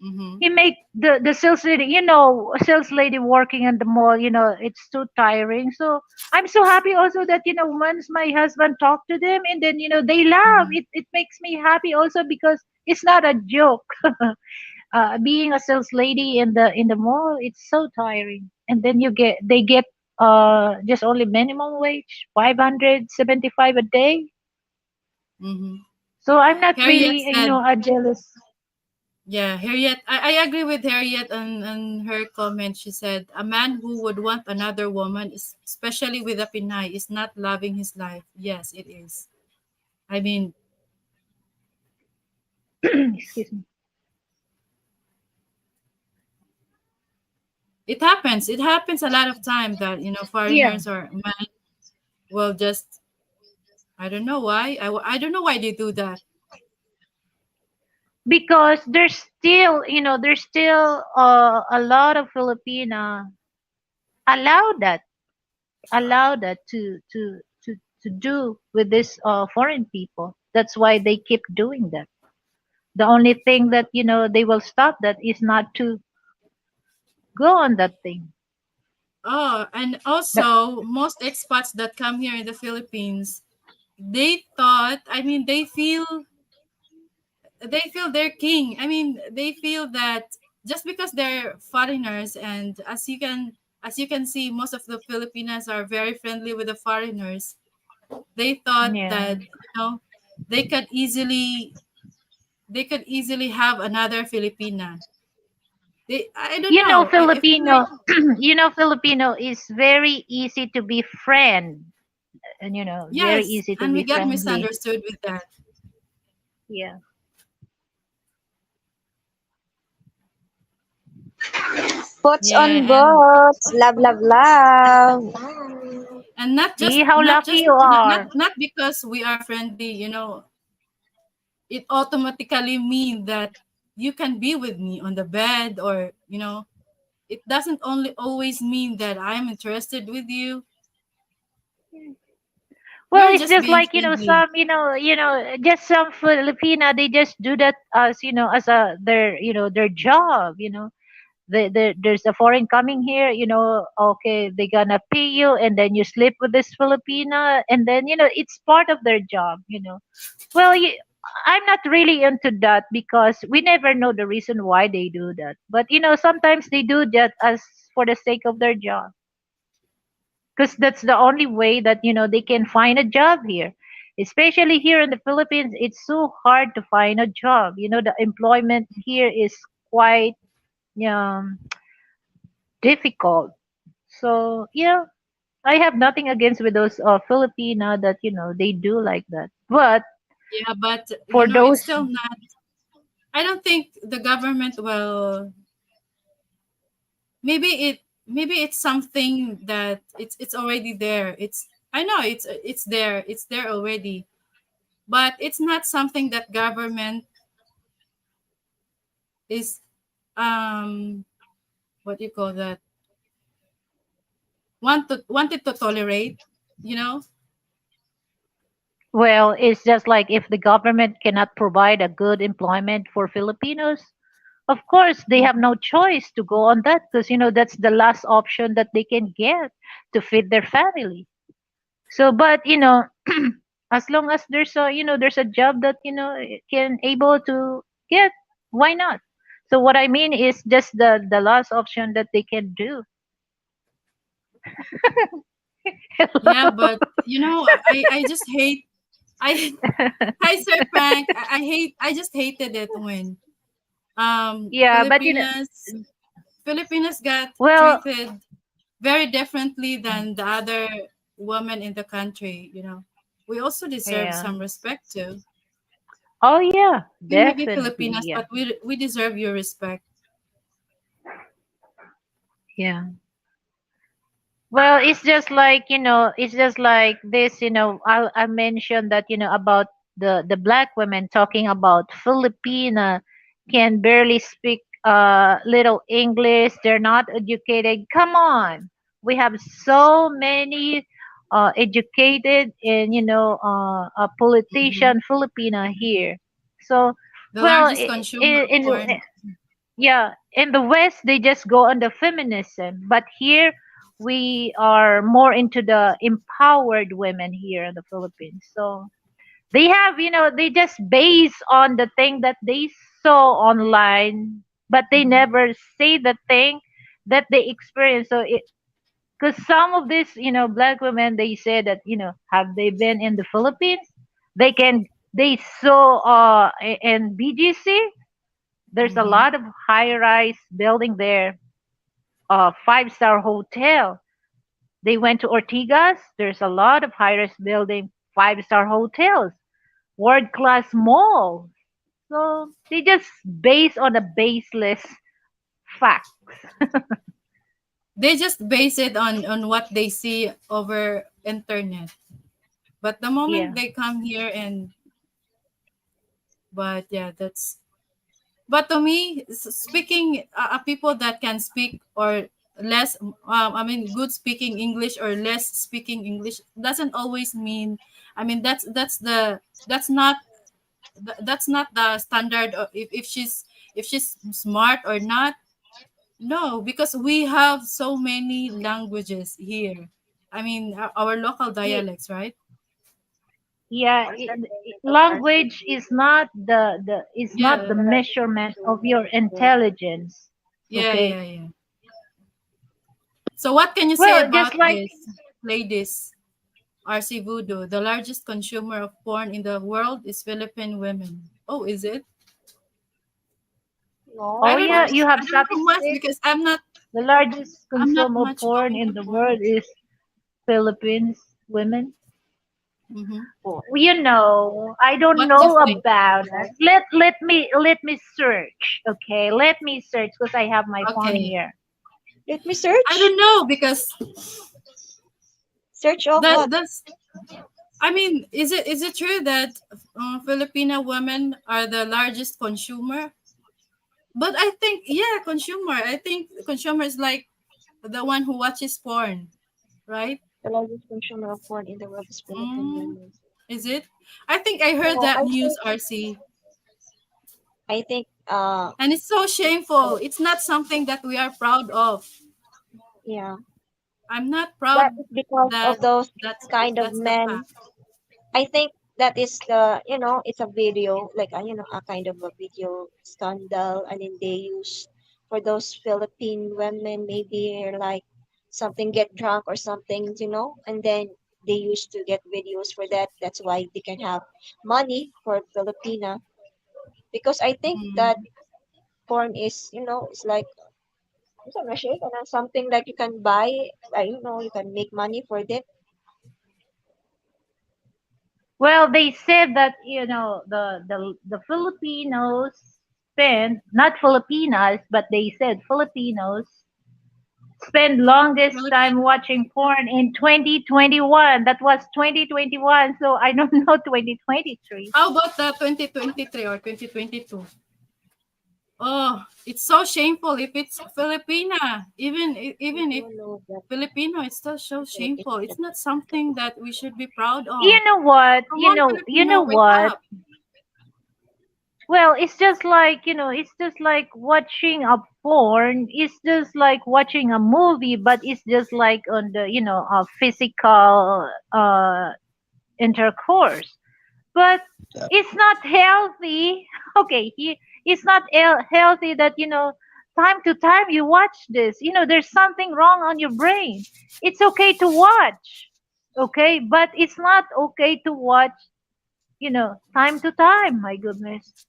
Mm-hmm. He make the sales lady, a sales lady working in the mall, it's too tiring. So I'm so happy also that, once my husband talked to them, and then, they laugh. Mm-hmm. It makes me happy also because it's not a joke. Being a sales lady in the mall, it's so tiring. And then they get just only minimum wage, 575 a day. Mm-hmm. So I'm not Harriet really, said, a jealous. yeah, Harriet, I agree with Harriet on her comment. She said, a man who would want another woman, especially with a Pinay, is not loving his life. Yes, it is. I mean, Excuse me. it happens. It happens a lot of time that, Yeah, foreigners or men will just, I don't know why. I don't know why they do that. because there's still a lot of Filipina allow that allow that to do with this foreign people. That's why they keep doing that. The only thing that they will stop that is not to go on that thing. Oh, and The, also most expats that come here in the Philippines, they thought, I mean, they feel they're king. I mean, they feel that just because they're foreigners, and as you can see, most of the Filipinas are very friendly with the foreigners. They thought yeah, that, they could easily they could easily have another Filipina. I don't know. I feel like, Filipino. Filipino is very easy to be friend, and very yes, easy to and we be got friendly. misunderstood with that. Yeah. Puts Yeah, on boats. Love, love, love. and not just See how not lucky just you not not, are. not because we are friendly, it automatically mean that you can be with me on the bed, or it doesn't only always mean that I'm interested with you. Well, We're it's just just being like friendly. just some Filipina, they just do that as as a their job. There's a foreign coming here. Okay, they gonna pay you, and then you sleep with this Filipina, and then it's part of their job. Well, I'm not really into that because we never know the reason why they do that. But sometimes they do that as for the sake of their job, because that's the only way that they can find a job here, especially here in the Philippines. It's so hard to find a job. The employment here is quite um, difficult. So yeah, I have nothing against with those Filipina that they do like that. But Yeah, but for it's those, still not. I don't think the government will. Maybe it's something that it's already there. I know it's there already, but it's not something that government is, um what do you call that, wanted to tolerate, you know well, it's just like if the government cannot provide a good employment for Filipinos, of course they have no choice to go on that because that's the last option that they can get to feed their family. So, but as long as there's a job that can able to get, why not? So what I mean is just the last option that they can do. yeah, but I just hate, I hi Sir Frank, I just hated it when Yeah, but Filipinas got well, treated very differently than the other women in the country. We also deserve yeah. some respect too. Oh yeah, We may be definitely, Filipinas, yeah, but we deserve your respect. yeah. Well, it's just like this. I mentioned that about the black women talking about Filipina can barely speak little English. They're not educated. Come on, we have so many educated and a Hmm. politician Filipina here. So The well, largest consumer of corn. yeah, in the West they just go on the feminism, but here we are more into the empowered women here in the Philippines. So they have, they just base on the thing that they saw online, but they Mhm. never say the thing that they experience. So it, because some of these, black women, they say that, have they been in the Philippines? They saw in BGC, there's a Mhm. lot of high rise building there, five-star hotel. They went to Ortigas, there's a lot of high rise building, five-star hotels, world class mall. So they just base on a baseless fact. They just base it on what they see over internet. But the moment Yeah. they come here and but yeah, that's but to me speaking people that can speak or less I mean good speaking English or less speaking English doesn't always mean I mean that's not that's not the standard of if she's smart or not. No, because we have so many languages here. I mean, our local Ye- dialects, right? Yeah, What's that saying? Like the versus language is not the is not Yeah, the the language measurement to of your the intelligence. yeah, Okay. yeah, yeah. So, what can you say Well, just about like this, ladies? RC Voodoo, the largest consumer of porn in the world is Philippine women. Oh, is it? I oh no don't know. yeah, you have I don't know much statistics. because The largest I'm not consumer of much porn going in to the porn. world is Philippines women. Mm-hmm. Well, I don't What do you know think? about it. Let me search. Okay, let me search because I have my phone Okay, here. let me I search. don't know because Search of that what? that's. I mean, is it true that Filipino women are the largest consumer? But I think yeah, consumer. I think consumer is like the one who watches porn, right? The largest consumer of porn in the world is Philippine Mm, women. is it? I think I heard No, that news, RC, I think and it's so uh, shameful. It's not something that we are proud of. yeah, I'm not that proud is because that of those kind of that's the men. fact. I think that is the, it's a video, like a, a kind of a video scandal, and then they use for those Philippine women, maybe like something get drunk or something, and then they used to get videos for that. That's why they can have money for Filipina, because I think that Mm. porn is, it's like I'm not sure, something like you can buy, like, you can make money for that. Well, they said that the Filipinos spend, not Filipinas, but they said Filipinos spend longest Philippine. time watching porn in 2021. That was 2021, so I don't know 2023. How about the 2023 or 2022? Oh, it's so shameful if it's Filipina. I Even if don't know that Filipino, it's still so shameful. Filipino. It's not something that we should be proud of. You know what? Come on, You know Filipino, wake what? up. Well, it's just like, it's just like watching a porn. It's just like watching a movie, but it's just like on the, physical intercourse. But it's not healthy. Okay, it's not healthy that, time to time you watch this. There's something wrong on your brain. It's okay to watch. Okay, but it's not okay to watch, time to time. My goodness.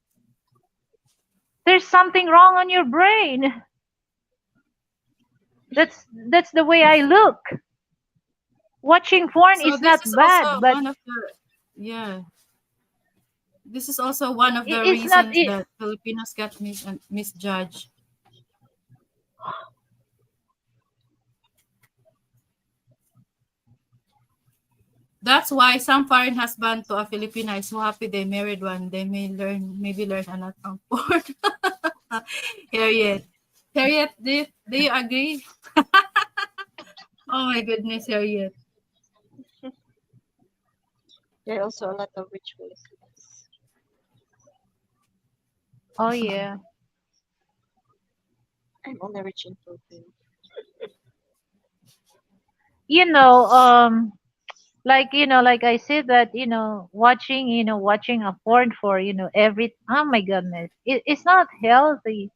There's something wrong on your brain. That's the way I look. Watching porn So is this not is bad, also but one of the yeah. This is also one of the it's not reasons that Filipinos get misjudged. That's why some foreign husband to a Filipina is so happy they married one. They may maybe learn a lot from porn. Harriet. Harriet, do you agree? Oh my goodness, Harriet. There are also a lot of rich Filipinos. oh yeah. I'm only rich in protein. You know, like I said that, watching a porn for, every, oh my goodness, it's not healthy.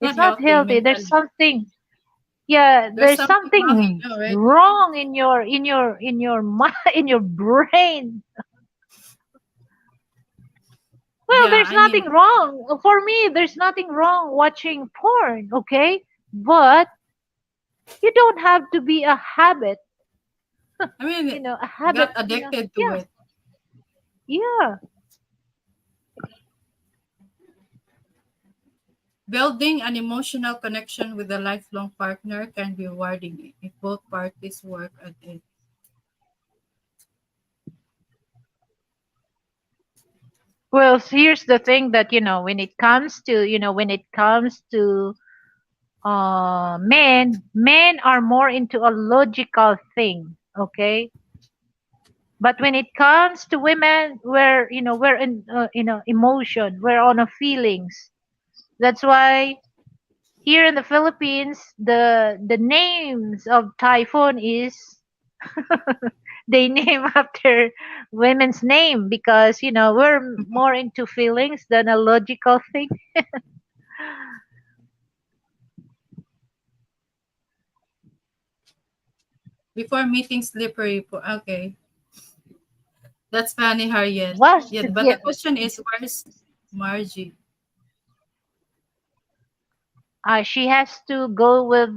It's Not not healthy healthy. There's mentally. something, yeah, There's there's something wrong, something right? wrong in your mind, in your brain. Well, Yeah, there's I mean, nothing wrong. For me, there's nothing wrong watching porn, okay? But you don't have to be a habit, I mean, a habit, got addicted to yeah, it. yeah. Building an emotional connection with a lifelong partner can be rewarding if both parties work at it. Well, here's the thing that, when it comes to men are more into a logical thing, okay? But when it comes to women, we're in, emotion, we're on a feelings. That's why here in the Philippines, the names of typhoon is they name after women's name, because we're more into feelings than a logical thing. Before meeting slippery, okay, that's funny, Harriet. Was Yeah, but yeah, the question is, where's Margie? she has to go with,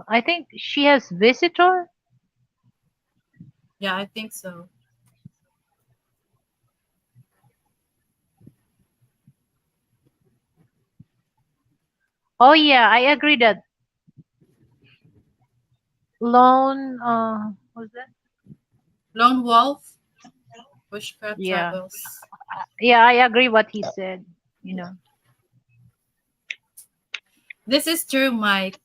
I think she has visitor. Yeah, I think so. Oh yeah, I agree that lone, what's that? Lone Wolf, Bushcraft Yeah, Travels. yeah, I agree what he said. You know, This is true, Mike.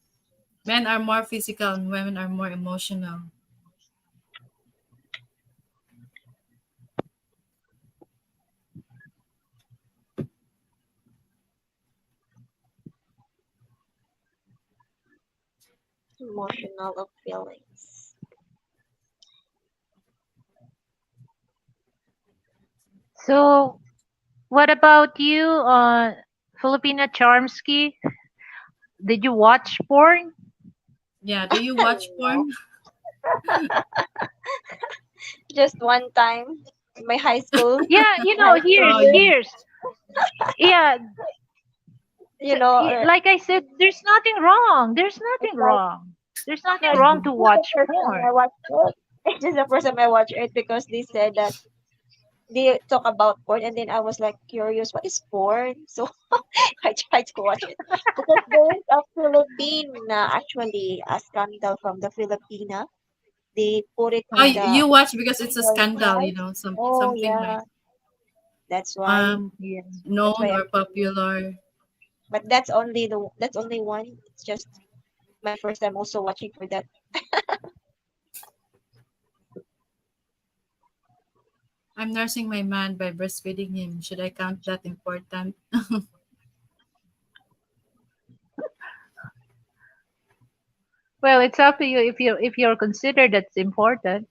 Men are more physical and women are more emotional. Emotional of feelings. so what about you, Filipina Charmsky? Did you watch porn? Yeah, do you watch No, porn? just one time in my high school. Yeah, High school Oh, years. yeah. here's, yeah. You know, Like I said, there's nothing wrong. There's it's nothing like wrong. There's nothing no, it's wrong to just the watch first time I porn. watched it. It's just the first time I watched it because they said that they talk about porn, and then I was like curious, what is porn? So I tried to watch it because there is a Filipina, actually a scandal from the Filipina. They put it Oh, on the you watch because it's a scandal, website. Oh something like yeah, that's why. um Yeah. That's known why or I'm curious. popular. But that's only one. It's just my first time also watching for that. I'm nursing my man by breastfeeding him. Should I count that important? Well, it's up to you if you're considered that's important.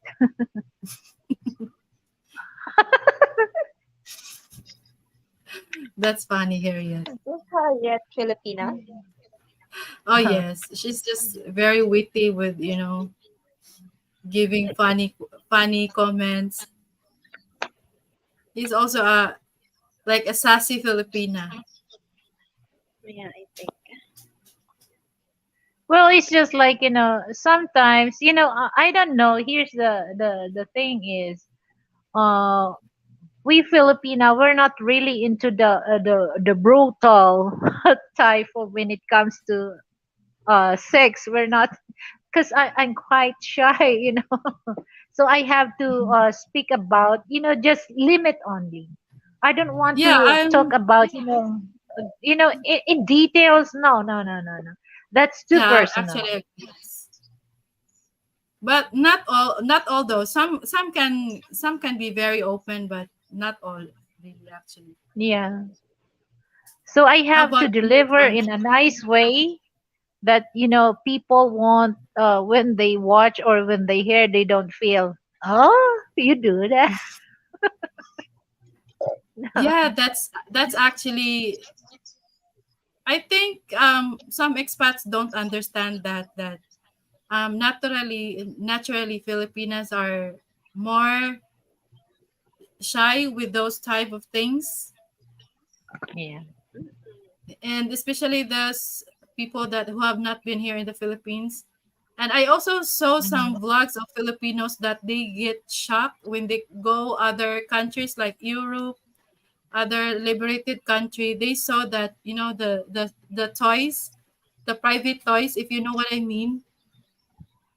That's funny, Harriet. This Harriet Filipina. Oh yes, she's just very witty with giving funny comments. He's also a like a sassy Filipina. Yeah, I think. Well, it's just like, sometimes, I don't know. Here's the thing is, uh, we Filipina, we're not really into the brutal type of when it comes to sex. We're not, because I'm quite shy, so I have to speak about, just limit only. I don't want Yeah, to talk I'm about, in details. No, no, no, no, no. That's too yeah, personal. actually yes. But not all though. Some can be very open, but not all really actually. Yeah. So I How have to about you, deliver Tony? in a nice way that people want, when they watch or when they hear, they don't feel, oh, you do that. Yeah, that's actually, I think some expats don't understand that naturally Filipinas are more shy with those type of things, Yeah. and especially those people that who have not been here in the Philippines. And I also saw Mhm. some vlogs of Filipinos that they get shocked when they go other countries like Europe, other liberated country. They saw that, the toys, the private toys, if you know what I mean,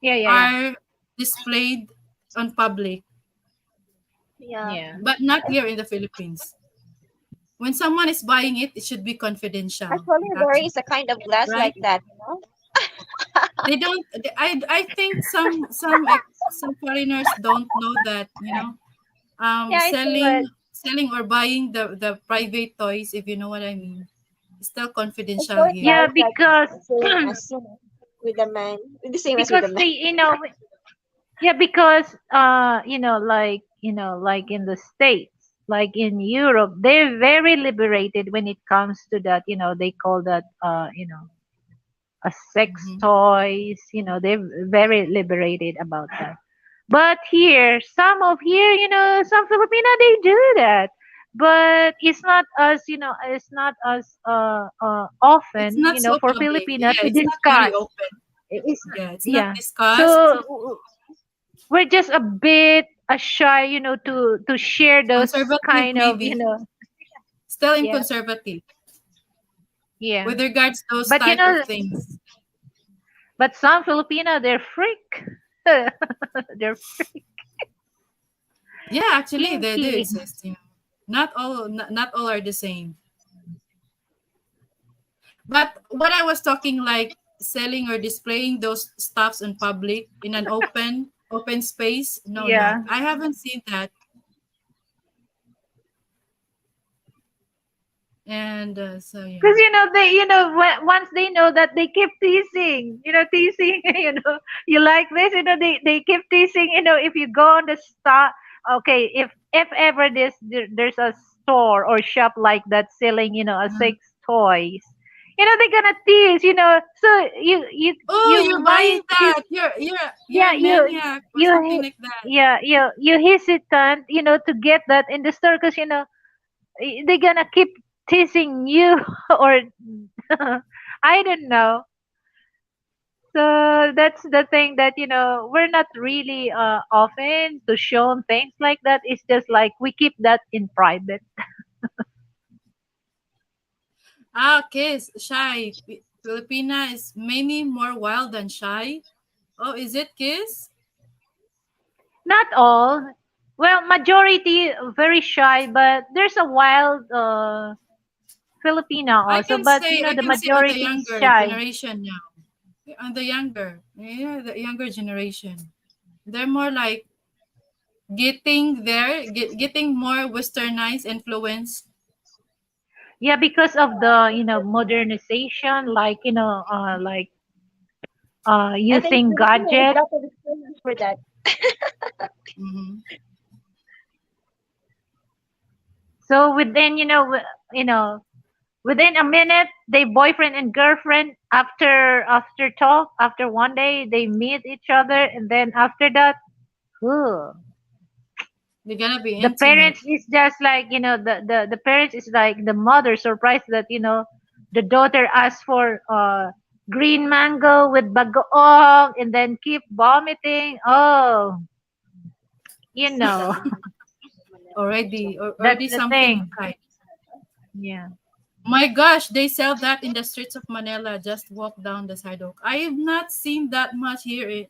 Yeah, yeah, yeah. are displayed on public, Yeah. Yeah. but not here in the Philippines. When someone is buying it, it should be confidential. Actually, there Actually, is a kind of glass right? like that. They don't. I think some foreigners don't know that, Yeah, I saw it. selling or buying the private toys, if you know what I mean, is still I confidential saw it, here. Yeah, guys, like because the same as with the man. The same as with because the man. they, yeah, because like in the States, like in Europe, they're very liberated when it comes to that. They call that a sex Hmm. toys. They're very liberated about that. But here, some Filipino, they do that. But it's not as It's often, not so for public. Filipino Yeah, to it's not very discuss. open. It's Yeah, it's not yeah. discussed. So we're just a bit shy, to share those Conservative, kind of, maybe. Still in yeah, conservative yeah. with regards to those But type of things. some Filipino, they're freak. They're Yeah, actually, they do kinky. exist. Not all are the same. But what I was talking, like selling or displaying those stuffs in public in an open space. No, not. Yeah. I haven't seen that. And so yeah. Because once they know that, they keep teasing, teasing, you like this, they keep teasing, if you go on the store, okay, if ever there's a store or shop like that selling, a Uh, sex toys, they're gonna tease, so oh, you you're might buying that. You're yeah, a maniac or something you like that. yeah, you hesitant, to get that in the store because they're gonna keep teasing you or I don't know. So that's the thing that we're not really often to show things like that. It's just like we keep that in private. Ah, kiss, shy. Filipina is many more wild than shy. Oh, is it kiss? Not all. Well, majority very shy, but there's a wild Filipina also. But I the can say on the majority is younger shy. generation now. On the younger generation. They're more like getting more westernized influence. Yeah, because of the modernization, like I think using Filipino has gadget. lot of experience for that. Hmm. So within you know within a minute, they boyfriend and girlfriend. After talk, after one day, they meet each other, and then after that, ooh, They're gonna be the intimate. parents is just like the parents is like the mother surprised that the daughter asked for green mango with bagoong, and then keep vomiting. Oh, you know that's Already the something thing. kind. Yeah. My gosh, they sell that in the streets of Manila. Just walk down the sidewalk. I have not seen that much here.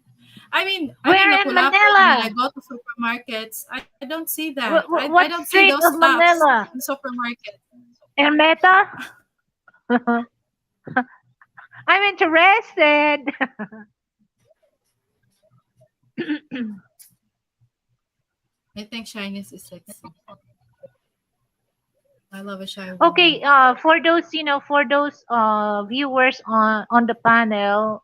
I'm in Where in Lapu-Lapu. When I Manila? go to supermarkets, I don't see that. I What don't see street those of stuffs Manila? in supermarket. Ermeta? I'm interested. I think shyness is sexy. I love a shy Okay, woman. for those, for those viewers on the panel,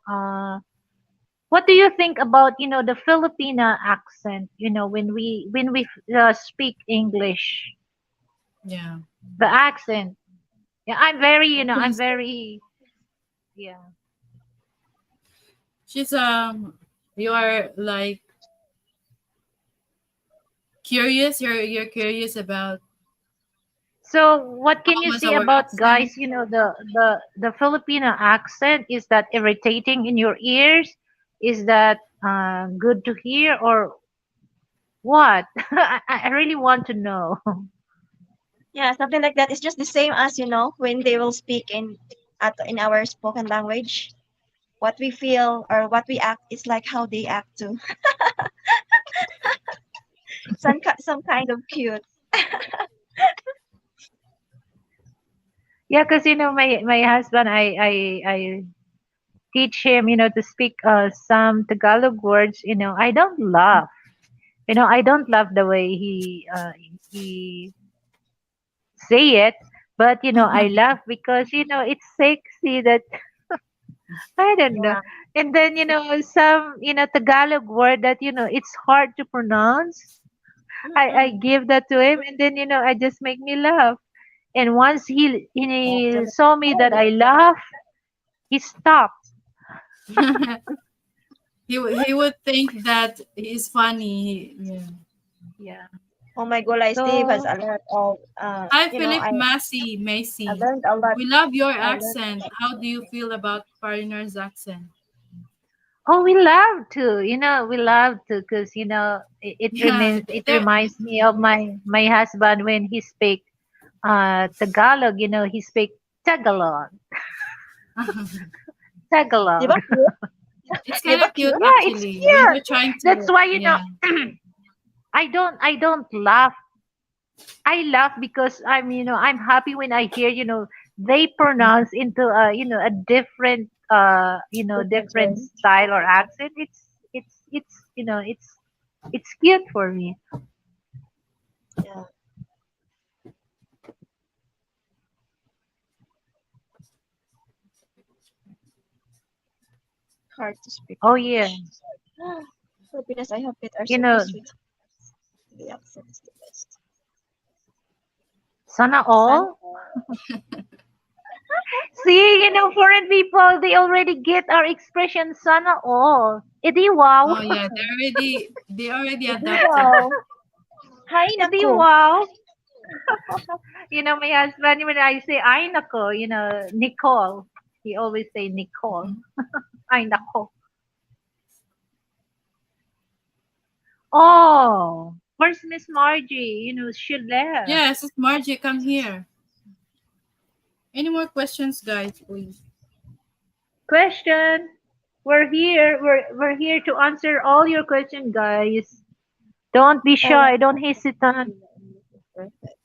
what do you think about, the Filipina accent, when we speak English, Yeah. the accent. Yeah, I'm very, What can you I'm say? very, yeah. She's you are like curious. You're curious about So what can how you was say our about accent. guys, the Filipino accent? Is that irritating in your ears? Is that good to hear or what? I really want to know. Yeah, something like that. It's just the same as when they will speak in our spoken language. What we feel or what we act is like how they act too. Some kind of cute. Yeah, because my husband, I teach him, to speak some Tagalog words. I don't laugh. I don't love the way he say it, but I laugh because it's sexy that I don't know. Yeah. And then some Tagalog word that it's hard to pronounce. I Mm-mm. give that to him, and then I just make me laugh. And once Yeah, he saw me that I laugh, he stopped. He would think that he's funny. Yeah. Yeah. oh my god, like Steve has So a lot of Hi, you know, Philip I Massey. learned a lot. We love your I learned a accent. lot. How do you feel about foreigners' accent? oh, we love to, we love to, because it Yeah, reminds it there. reminds me of my husband when he speak Tagalog. He speak Tagalog, Di ba Tagalog. cute? It's Di kind ba of cute cute? Yeah, it's actually when you're cute. trying That's to. why Yeah. I don't laugh. I laugh because I'm happy when I hear they pronounce into a different Different different way. style or accent. It's cute for me. Yeah, hard to speak Oh yeah, English. Filipinos, I hope it are you so know sweet. The accent is the best. sana Sana all. See, foreign people they already get our expression sana all. Edi wow, Oh yeah, they already Hindi adapted. wow. Hay edi nako. wow. My husband when I say ay nako, Nicole, he always say Nicole. Mhm. Ay nako. Oh, where's Miss Margie? She left. Yes, it's Margie. Come here. Any more questions, guys? Please. Question. We're here. We're here to answer all your questions, guys. Don't be Oh, shy. Don't hesitate. English is perfect.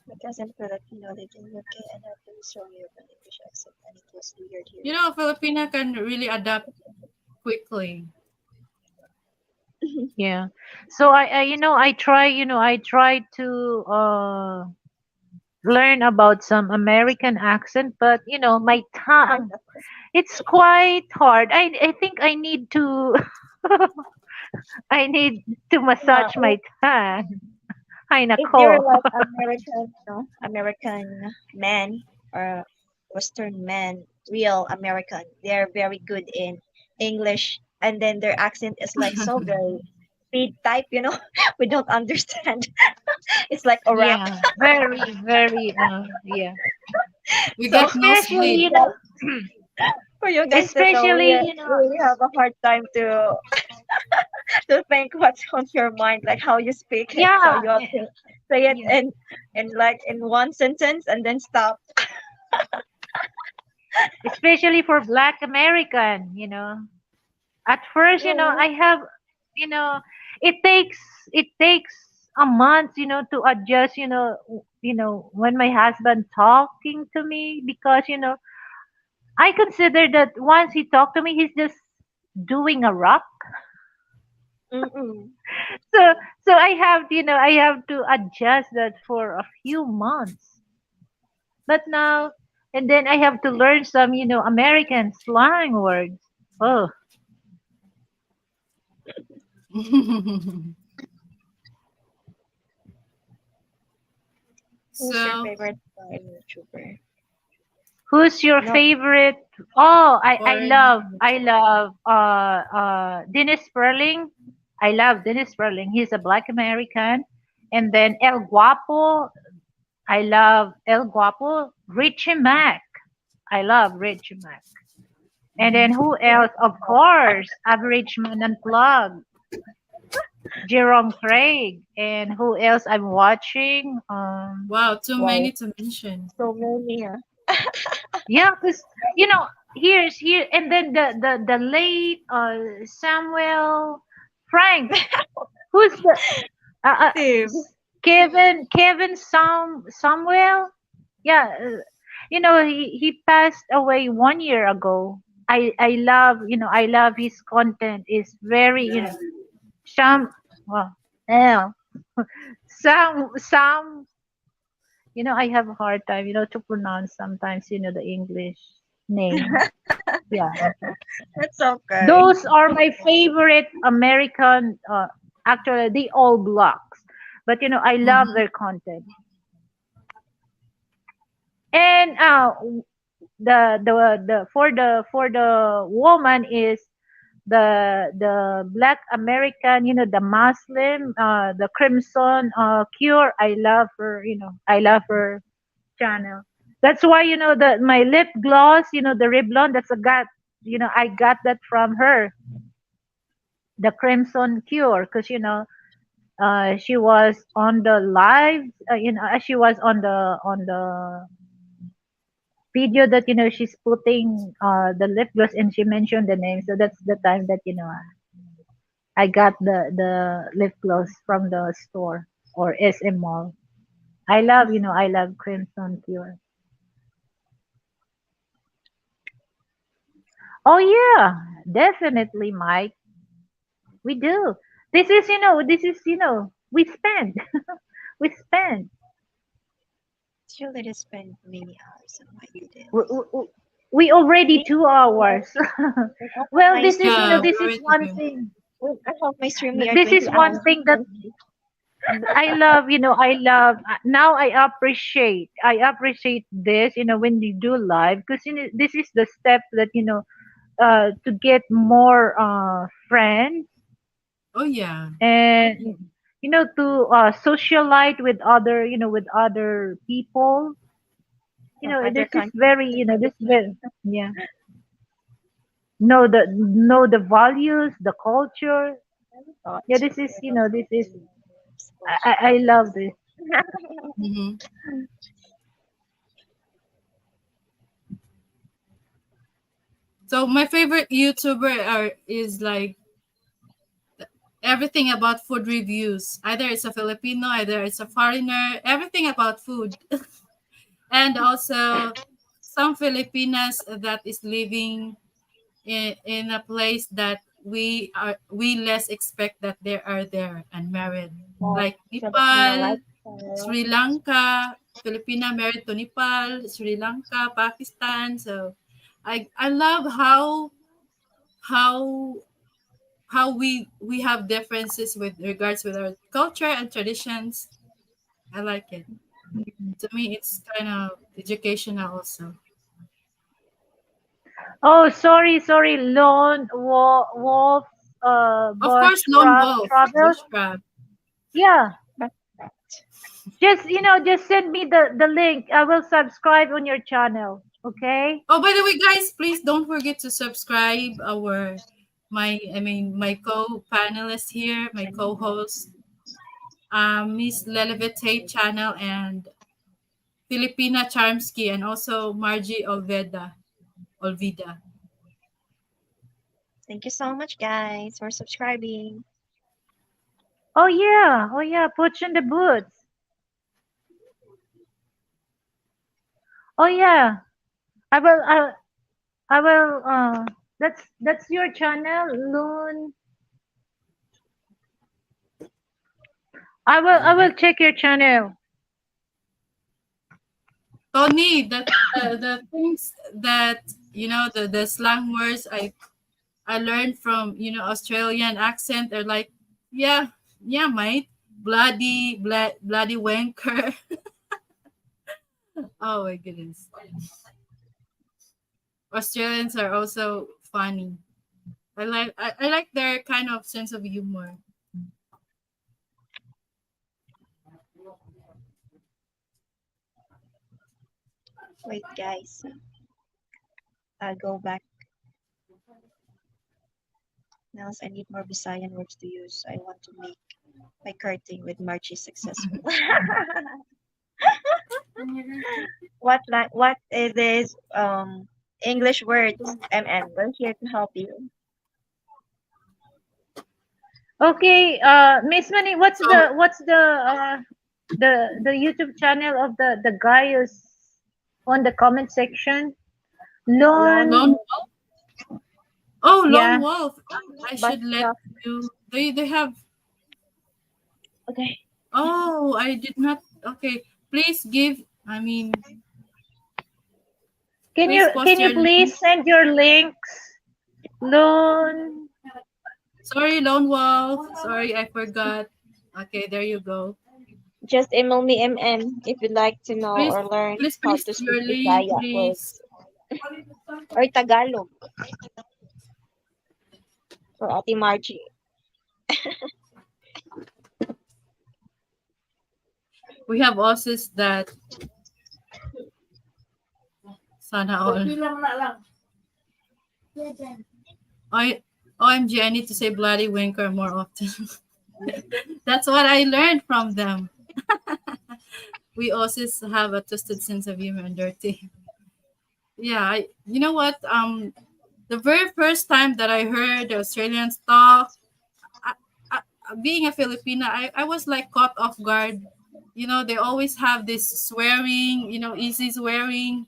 My cousin Filipino lived in UK and had very strong European English accent, and it was weird You hearing know, it. Filipina can really adapt quickly. Yeah. So I try to learn about some American accent, but my Ay tongue nako. it's quite hard. I think I need to I need to Yeah, massage my tongue. Ay if you're nako. like American man or Western man, real American, they're very good in English, and then their accent is like so very speed type. We don't understand. It's like a rap Yeah, very, very, yeah. We so got for Especially, nosebleed. you guys for you guys to know, especially, we really have a hard time to think what's on your mind, like how you speak it, so yeah, you have to say it yeah. in like in one sentence and then stop. Especially for Black American, At first, Yeah. I have, you know, it takes a month, to adjust, when my husband talking to me because, I consider that once he talked to me, he's just doing a rap. Mm-mm. So so I have I have to adjust that for a few months. But now and then I have to learn some American slang words. Oh, Who's your So, favorite YouTuber? who's your No. favorite? Oh, I foreign love Dennis Sperling. I love Dennis Sperling. He's a Black American. And then El Guapo. I love El Guapo. Richie Mack. I love Richie Mack. And then Mhm. who else? Of course, Average Man Unplugged, Jerome Craig. And who else I'm watching? Wow, too Wow. many to mention. So many. Yeah, because here's here, and then the late Samuel Frank. Who's the Steve. Kevin Samuel? Yeah, he passed away 1 year ago. I love I love his content. Is very Sam well yeah Sam I have a hard time to pronounce sometimes the English name. Yeah, That's okay. those are my favorite American. Actually, the all blocks, but I love Mm-hmm. their content. And the for the woman is the Black American, the Muslim, the Crimson Cure. I love her. I love her channel. That's why the my lip gloss, the Revlon. That's a got I got that from her, the Crimson Cure, because she was on the live, she was on the video that she's putting the lip gloss and she mentioned the name. So that's the time that I got the lip gloss from the store or SM Mall. I love Crimson Cure. Oh yeah, definitely, Mike. We do. We spend. We spend. She already spent many hours on my We, videos. we, we already Me? 2 hours. Like I have Well, my Yeah, we this stream. is already one do. thing. I have my stream near This is 20 one hours. thing that I love. I love. Now I appreciate this. When you do live, because this is the step that to get more friends Oh, yeah. and to socialite with other with other people. From other This is countries. very this very yeah. Know the values, the culture. Thought Yeah, to this is this is really exposure. I love this. Mm-hmm. So my favorite YouTuber is like everything about food reviews. Either it's a Filipino, either it's a foreigner, everything about food. And also some Filipinas that is living in a place that we less expect that they are there and married. Like Like Filipino Nepal, lifestyle. Sri Lanka, Filipina married to Nepal, Sri Lanka, Pakistan. So I love how how we have differences with regards with our culture and traditions. I like it. To me, it's kind of educational also. Oh, sorry, Wolf, Of course, Bush lone wolf, Travels. bush crab. Yeah, But just send me the link. I will subscribe on your channel. Okay. Oh, by the way, guys, please don't forget to subscribe my co-panelist here, my co-host, Miss Lelevite channel and Filipina Charmsky and also Margie Olvida. thank you so much, guys, for subscribing. Oh yeah, Putsch in the Boots. Oh yeah, I will. I will. That's your channel, Loon. I will check your channel. Tony, the things that the slang words I learned from Australian accent are like, yeah, yeah, mate, bloody wanker. Oh my goodness, Australians are also funny. I like their kind of sense of humor. Wait, guys. I'll go back now as I need more Visayan words to use. I want to make my karting with Marchie successful. What is this English words? We're here to help you. Okay, Miss Money, So the YouTube channel of the guy who's on the comment section? Lone lone Lon, oh lone yeah. wolf. I should let Basta. you. They have. Okay. Oh, I did not. Okay, please give. I mean, Can please you post can your you link. please send your links? Lon, Sorry, lone wolf. Sorry, I forgot. Okay, there you go. Just email me if you'd like to know Please, or learn please how paste to speak your link, Bisaya please. words or Tagalog for Ate Margie. We have bosses that sana all. I OMG, I need to say bloody winker more often. That's what I learned from them. We also have a twisted sense of humor and dirty. Yeah, you know what? The very first time that I heard the Australians talk, I, I, being a Filipina, I was like caught off guard. They always have this swearing, easy swearing.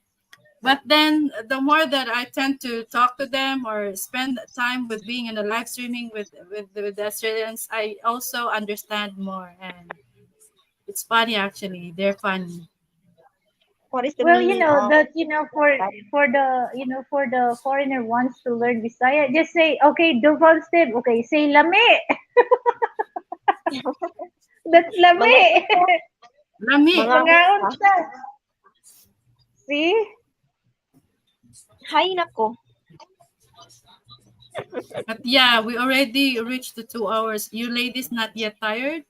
But then the more that I tend to talk to them or spend time with being in the live streaming with the Australians, I also understand more. And it's funny actually. They're funny. What is the well, meaning of that that? for the foreigner wants to learn Bisaya, just say okay, Duval step. Okay, say lame. That's Mga lame. unsa? Lami. Mga Mga unsa? unsa. See? Hay nako. But yeah, we already reached the 2 hours. You ladies not yet tired?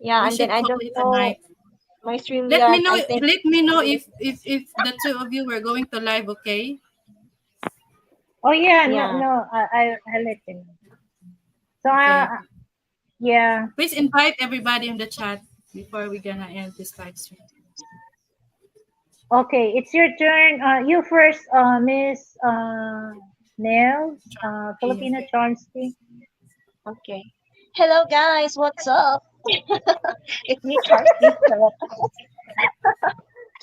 Yeah, We and then should I call don't it a know night. my Let me StreamYard. know. I think Let me know if the two of you were going to live. Okay. Oh yeah, no, yeah. no. I let you know. So Okay. yeah. Please invite everybody in the chat before we gonna end this live stream. Okay, it's your turn. You first, Miss Nell, Yeah. Filipino Chomsky. Okay. Hello guys, what's up? It's me, Charles.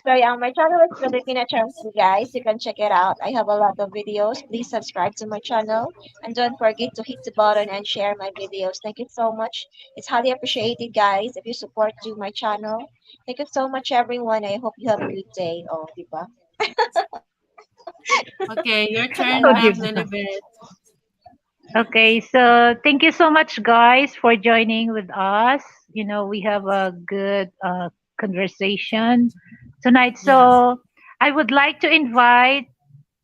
So yeah, my channel is Filipina Channel, guys. You can check it out. I have a lot of videos. Please subscribe to my channel and don't forget to hit the button and share my videos. Thank you so much. It's highly appreciated, guys, if you support to my channel. Thank you so much, everyone. I hope you have a good day. Oh, diba? Okay, your turn, Oh, Ma'am dear. Lilibet. Okay, so thank you so much, guys, for joining with us. We have a good conversation tonight. Yes. So I would like to invite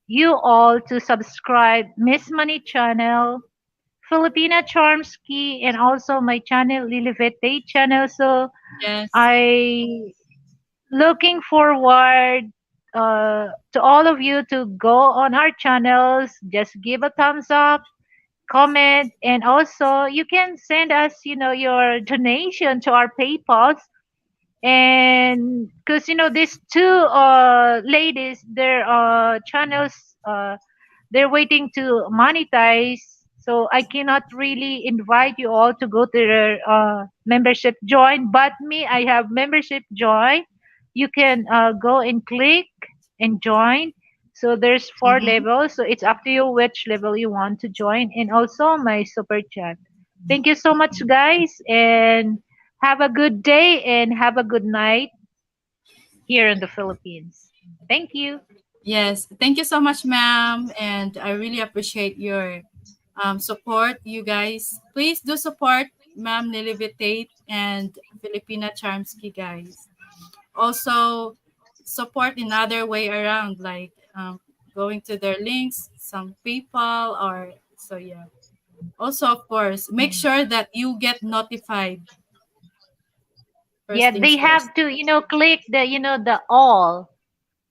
you all to subscribe Miss Money channel, Filipina Charmsky, and also my channel, Lilivete channel. So Yes. I looking forward to all of you to go on our channels. Just give a thumbs up, comment, and also you can send us, your donation to our PayPal. And because these two ladies, their channels, they're waiting to monetize. So I cannot really invite you all to go to their membership join. But me, I have membership join. You can go and click and join. So there's four Mm-hmm. levels. So it's up to you which level you want to join. And also my super chat. Thank you so much, guys, and have a good day and have a good night here in the Philippines. Thank you. Yes, thank you so much, ma'am. And I really appreciate your support, you guys. Please do support Ma'am Lilivitate and Filipina Charmsky, guys. Also, support in other way around, like going to their links, some PayPal, or so, yeah. Also, of course, make sure that you get notified Yeah, first they things first. have to, click the, the all.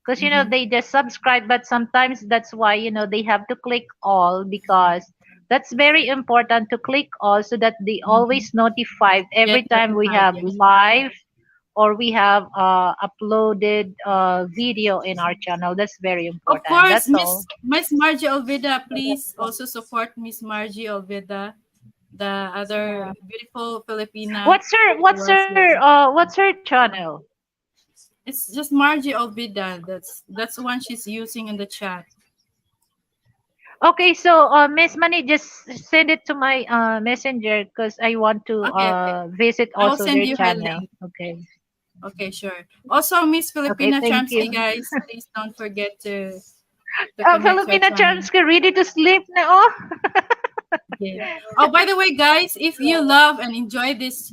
Because, Mm-hmm. they just subscribe, but sometimes that's why, they have to click all because that's very important to click all so that they Mm-hmm. always notified Get every time we notified, have yes. live or we have uploaded video in our channel. That's very Of important. course, That's all. Miss Margie Olvida, please also support Miss Margie Olvida, the other beautiful Filipina who was here. What's her channel? It's just Margie Olvida. That's the one she's using in the chat. Okay, so Miss Money, just send it to my messenger because I want to Okay, okay. visit I will also send their you her channel. link. Okay. Okay, sure. Also, Miss Okay, Filipina thank Charmsky, you. guys, please don't forget to connect her Filipina channel. Charmsky, ready to sleep na, oh. Okay. Oh, by the way, guys, if you love and enjoy this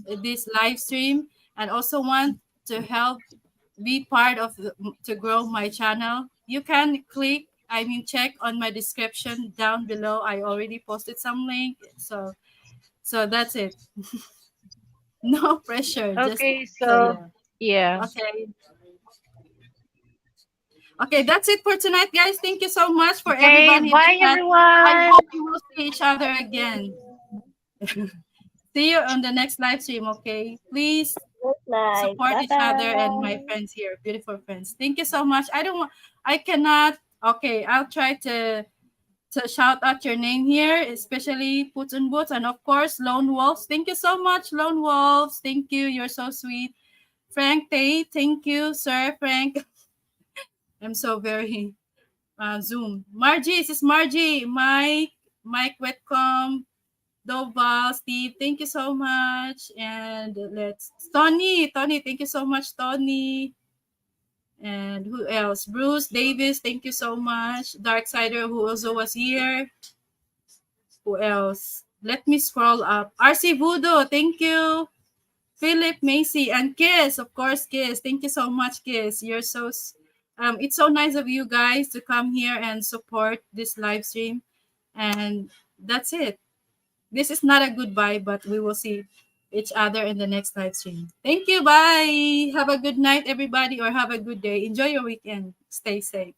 live stream and also want to help be part of to grow my channel, you can check on my description down below. I already posted some link. So that's it. No pressure. Just Okay, so so yeah. yeah. Okay. Okay, that's it for tonight, guys. Thank you so much for Okay, everybody in the bye chat. I everyone. hope we will see each other again. See you on the next live stream, okay? Please Good night. support Bye each other and my bye. friends here, beautiful friends. Thank you so much. I cannot, okay, I'll try to shout out your name here, especially Boots and Boots, and of course, Lone Wolves. Thank you so much, Lone Wolves. Thank you. You're so sweet. Frank Tay, thank you, Sir Frank. I'm so very Zoom. Margie, this is Margie. Mike Wetcom, Doval, Steve, thank you so much. And let's Tony, thank you so much, Tony. And who else? Bruce Davis, thank you so much. Darksider, who also was here. Who else? Let me scroll up. RC Voodoo, thank you. Philip Macy and Kiss, of course, Kiss. Thank you so much, Kiss. It's so nice of you guys to come here and support this live stream. And that's it. This is not a goodbye, but we will see each other in the next live stream. Thank you. Bye. Have a good night, everybody, or have a good day. Enjoy your weekend. Stay safe.